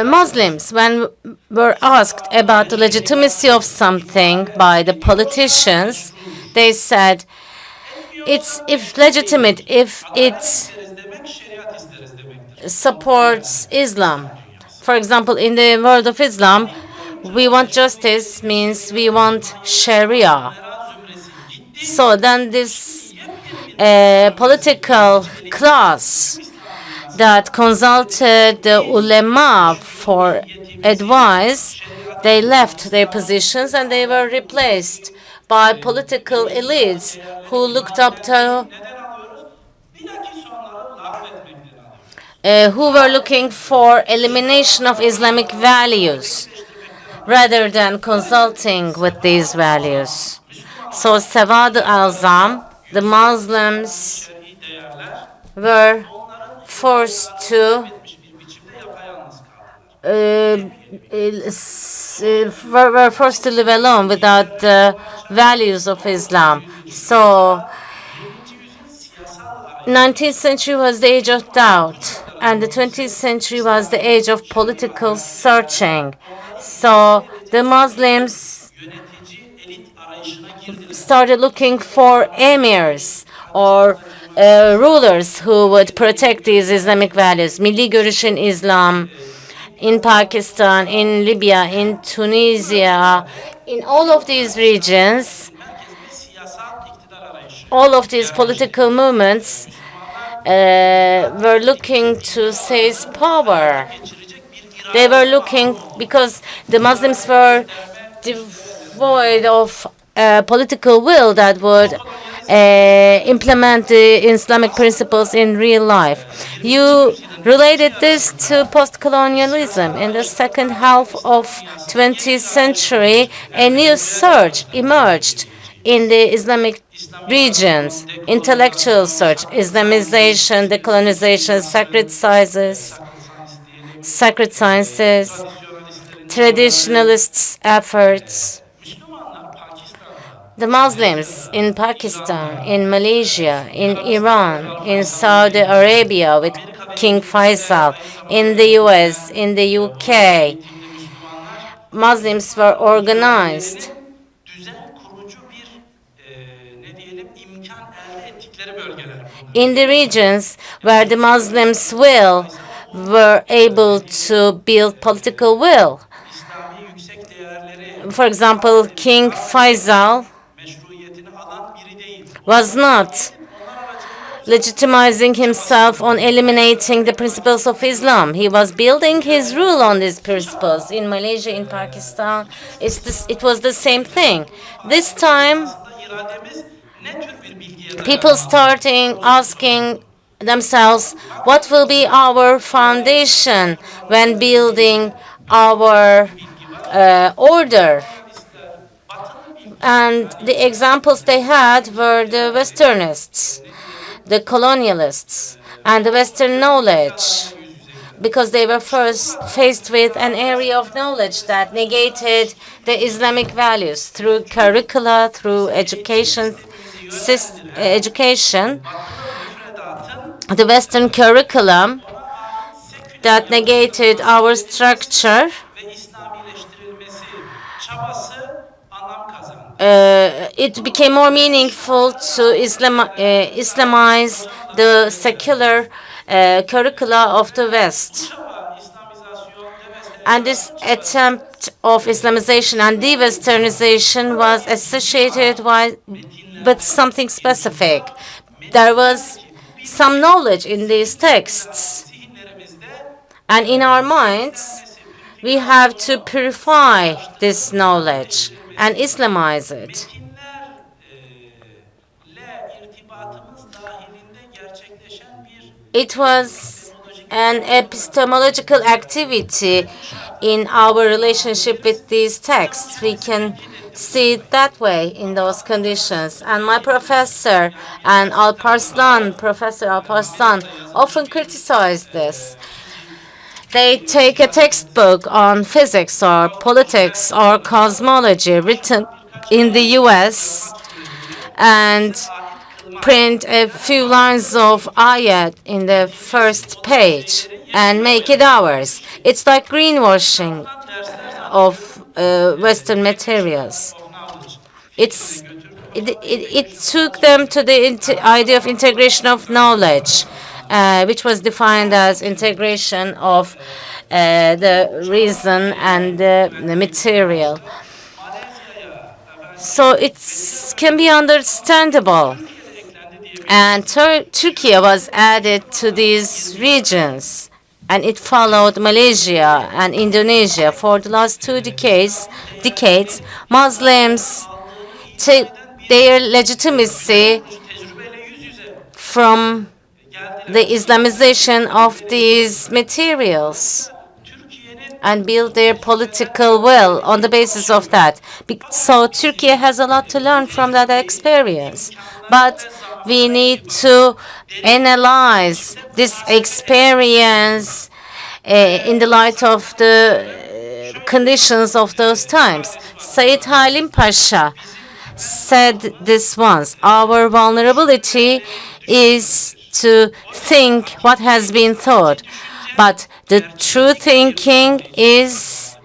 Muslims, when were asked about the legitimacy of something by the politicians, they said, it's if legitimate if it supports Islam. For example, in the world of Islam, we want justice means we want Sharia. So then this political class that consulted the ulema for advice, they left their positions and they were replaced by political elites who looked up to, who were looking for elimination of Islamic values rather than consulting with these values. So Savad al-Azam, the Muslims were forced to live alone without the values of Islam. So 19th century was the age of doubt, and the 20th century was the age of political searching. So the Muslims started looking for emirs or rulers who would protect these Islamic values. Milli Görüş in Islam, in Pakistan, in Libya, in Tunisia, in all of these regions, all of these political movements were looking to seize power. They were looking, because the Muslims were devoid of political will that would implement the Islamic principles in real life. You related this to post-colonialism. In the second half of 20th century, a new surge emerged in the Islamic regions, intellectual surge, Islamization, decolonization, sacred sciences, traditionalists' efforts. The Muslims in Pakistan, in Malaysia, in Iran, in Saudi Arabia with King Faisal, in the US, in the UK, Muslims were organized in the regions where the Muslims were able to build political will. For example, King Faisal was not legitimizing himself on eliminating the principles of Islam. He was building his rule on these principles. In Malaysia, in Pakistan, it was the same thing. This time, people starting asking themselves, what will be our foundation when building our order? And the examples they had were the Westernists, the colonialists, and the Western knowledge, because they were first faced with an area of knowledge that negated the Islamic values through curricula, through education. The Western curriculum that negated our structure it became more meaningful to Islamize the secular curricula of the West. And this attempt of Islamization and De-Westernization was associated with something specific. There was some knowledge in these texts. And in our minds, we have to purify this knowledge and Islamize it. It was an epistemological activity in our relationship with these texts. We can see it that way in those conditions. And my professor and Professor Alparslan, often criticize this. They take a textbook on physics or politics or cosmology written in the US and print a few lines of ayat in the first page and make it ours. It's like greenwashing of Western materials. It took them to the idea of integration of knowledge, which was defined as integration of the reason and the material. So it can be understandable. And Turkey was added to these regions, and it followed Malaysia and Indonesia for the last 2 decades. Muslims take their legitimacy from the Islamization of these materials and build their political will on the basis of that. So Turkey has a lot to learn from that experience. But we need to analyze this experience in the light of the conditions of those times. Said Halim Pasha said this once: our vulnerability is to think what has been thought, but the true thinking is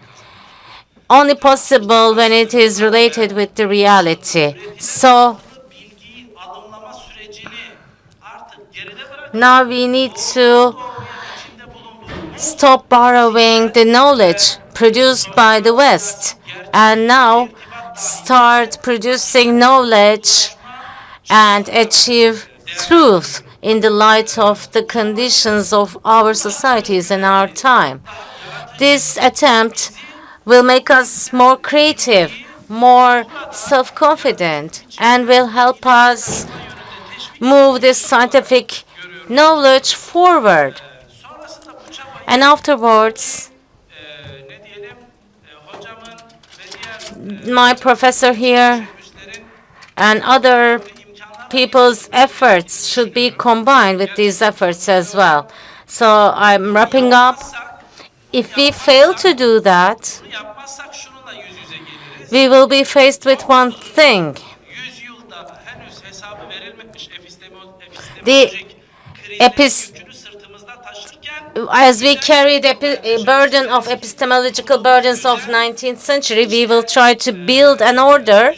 only possible when it is related with the reality. So now we need to stop borrowing the knowledge produced by the West and now start producing knowledge and achieve truth in the light of the conditions of our societies and our time. This attempt will make us more creative, more self-confident, and will help us move this scientific knowledge forward. And afterwards, my professor here and other people's efforts should be combined with these efforts as well. So I'm wrapping up. If we fail to do that, we will be faced with one thing. As we carry the burden of epistemological burdens of 19th century, we will try to build an order,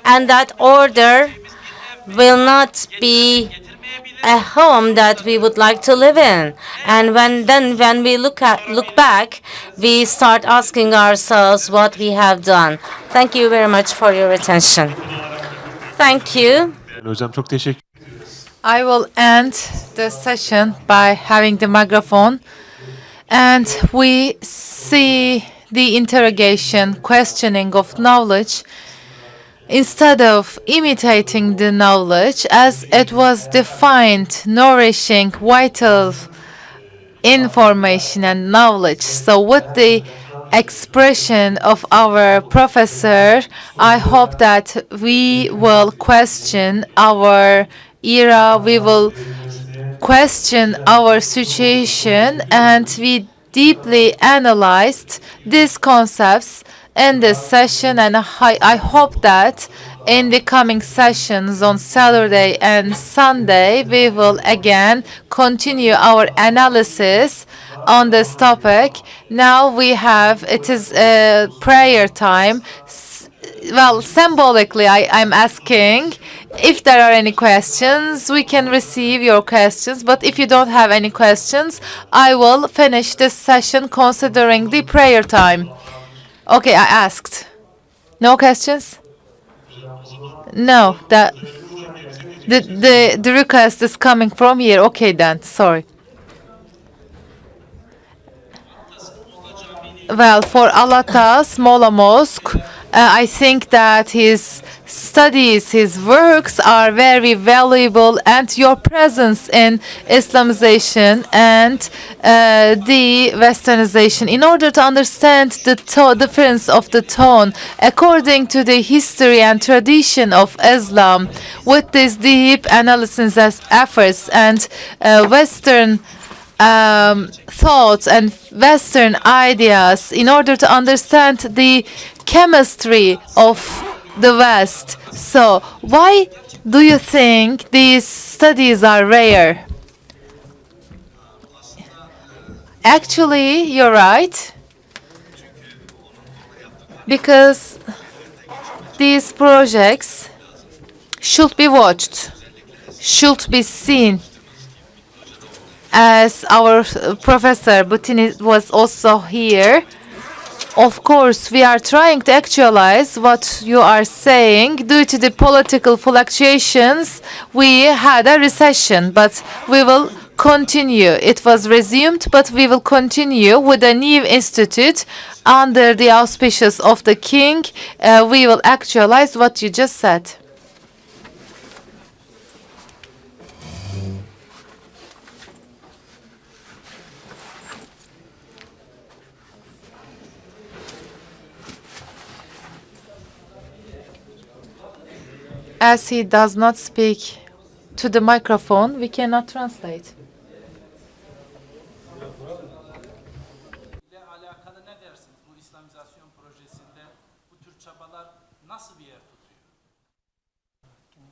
and that order will not be a home that we would like to live in. And when we look back, we start asking ourselves what we have done. Thank you very much for your attention. Thank you. Hocam çok teşekkür. I will end the session by having the microphone, and we see the interrogation, questioning of knowledge, instead of imitating the knowledge as it was defined, nourishing vital information and knowledge. So with the expression of our professor, I hope that we will question our era, we will question our situation, and we deeply analyzed these concepts in this session, and I hope that in the coming sessions on Saturday and Sunday, we will again continue our analysis on this topic. Now it is prayer time. Well, symbolically, I'm asking if there are any questions. We can receive your questions, but if you don't have any questions, I will finish this session considering the prayer time. Okay, I asked. No questions? No, the request is coming from here. Okay then, sorry. Well, for Alata Smola Mosque, I think that his studies, his works are very valuable, and your presence in Islamization and De-Westernization, in order to understand the difference of the tone according to the history and tradition of Islam, with these deep analysis as efforts and Western thoughts and Western ideas, in order to understand the chemistry of the West. So, why do you think these studies are rare? Actually, you're right. Because these projects should be watched, should be seen. As our Professor Butini was also here, of course, we are trying to actualize what you are saying. Due to the political fluctuations, we had a recession, but we will continue. It was resumed, but we will continue with a new institute under the auspices of the king. We will actualize what you just said. As he does not speak to the microphone, we cannot translate. ile alakalı ne dersiniz? Bu İslamizasyon projesinde bu tür çabalar nasıl bir yer tutuyor?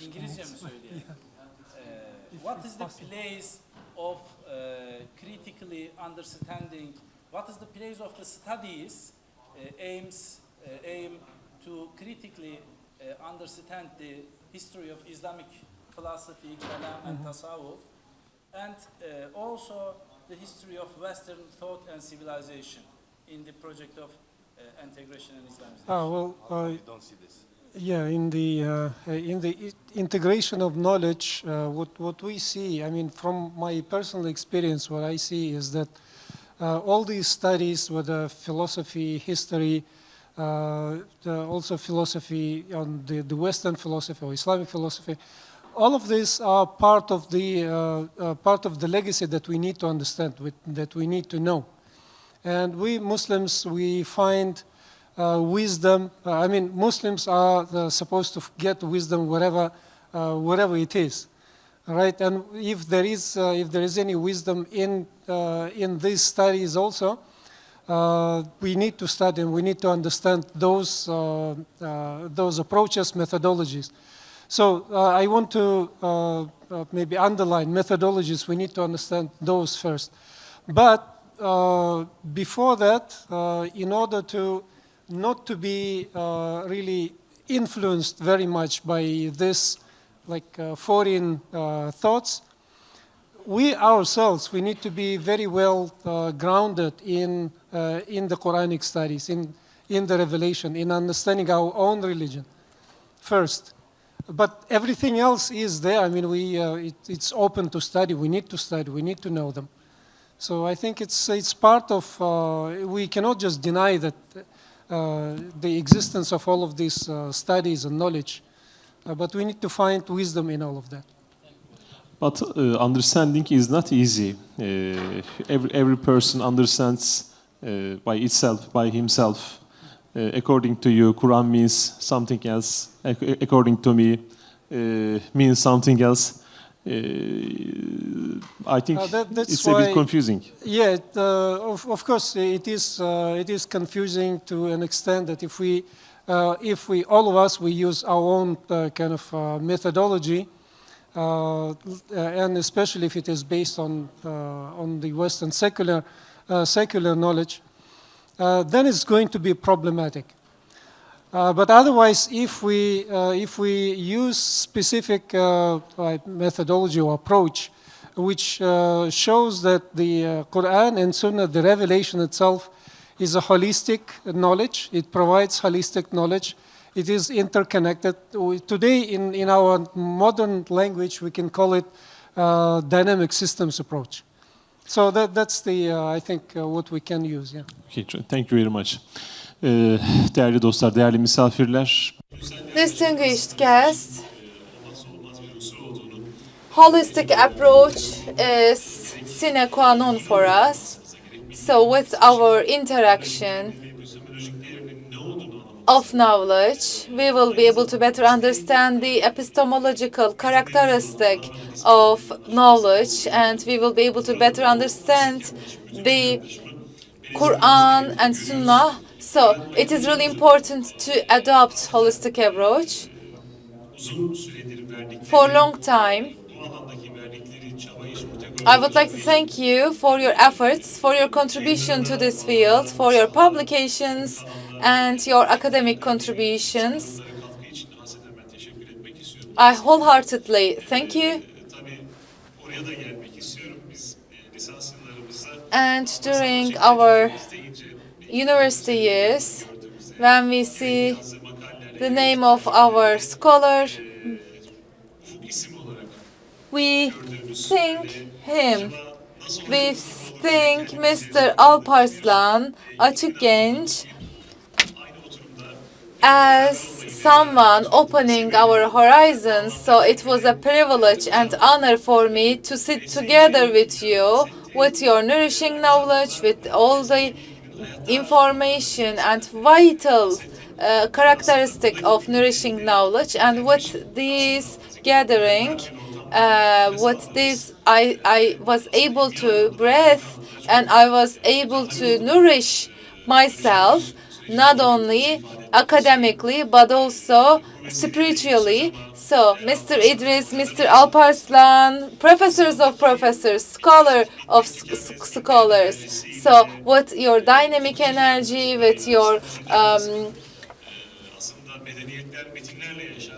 İngilizce mi söyleyelim? What is the place of critically understanding? What is the place of the studies aim to critically understand the history of Islamic philosophy, kalam, and tasawwuf, and also the history of Western thought and civilization in the project of integration and Islamization. Well, don't see this. yeah, in the integration of knowledge, what we see, I mean, from my personal experience, what I see is that all these studies, whether philosophy, history, also philosophy on the Western philosophy or Islamic philosophy, all of these are part of the legacy that we need to understand, that we need to know. And we Muslims, we find wisdom. I mean, Muslims are supposed to get wisdom wherever it is, right? And if there is any wisdom in these studies also, we need to study and we need to understand those approaches, methodologies. So I want to maybe underline methodologies. We need to understand those first. But before that, in order to not to be really influenced very much by this foreign thoughts, we ourselves, we need to be very well grounded in the Quranic studies, in the revelation, in understanding our own religion first. But everything else is there. I mean, it's open to study. We need to know them. So I think it's part of, we cannot just deny that the existence of all of these studies and knowledge, but we need to find wisdom in all of that. But understanding is not easy. Every person understands by itself, by himself. According to you, Quran means something else. According to me, means something else. I think it's a bit confusing. Yeah, of course it is confusing to an extent that if we all of us we use our own kind of methodology, and especially if it is based on the Western secular knowledge, then it's going to be problematic. But otherwise, if we use specific methodology or approach, which shows that the Quran and Sunnah, the revelation itself, is a holistic knowledge. It provides holistic knowledge. It is interconnected. Today, in our modern language, we can call it dynamic systems approach. So that's I think what we can use. Yeah. Okay, thank you very much. Değerli dostlar, değerli misafirler. Distinguished guests, holistic approach is sine qua non for us. So with our interaction of knowledge, we will be able to better understand the epistemological characteristic of knowledge, and we will be able to better understand the Quran and Sunnah. So it is really important to adopt holistic approach. For a long time, I would like to thank you for your efforts, for your contribution to this field, for your publications and your academic contributions. I wholeheartedly thank you. And during our university years, when we see the name of our scholar, we think him. We think Mr. Alparslan, Açıkgenç, as someone opening our horizons. So it was a privilege and honor for me to sit together with you, with your nourishing knowledge, with all the information and vital characteristic of nourishing knowledge. And with this gathering, with this, I was able to breathe, and I was able to nourish myself, not only academically, but also spiritually. So, Mr. Idris, Mr. Alparslan, professors of professors, scholar of scholars. So, with your dynamic energy, with your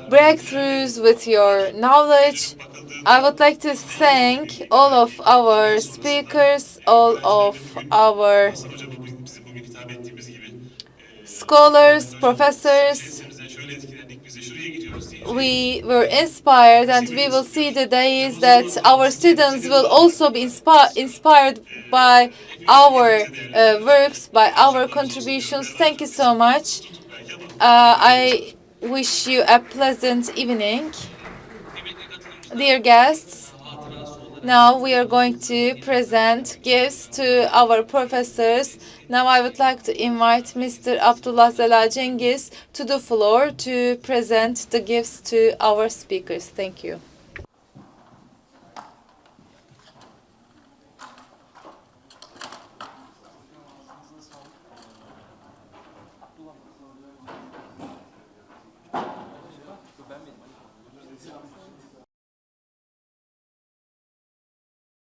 breakthroughs, with your knowledge, I would like to thank all of our speakers, all of our scholars, professors. We were inspired, and we will see the days that our students will also be inspired by our works, by our contributions. Thank you so much. I wish you a pleasant evening. Dear guests, now we are going to present gifts to our professors. Now I would like to invite Mr. Abdullah Zela Cengiz to the floor to present the gifts to our speakers. Thank you.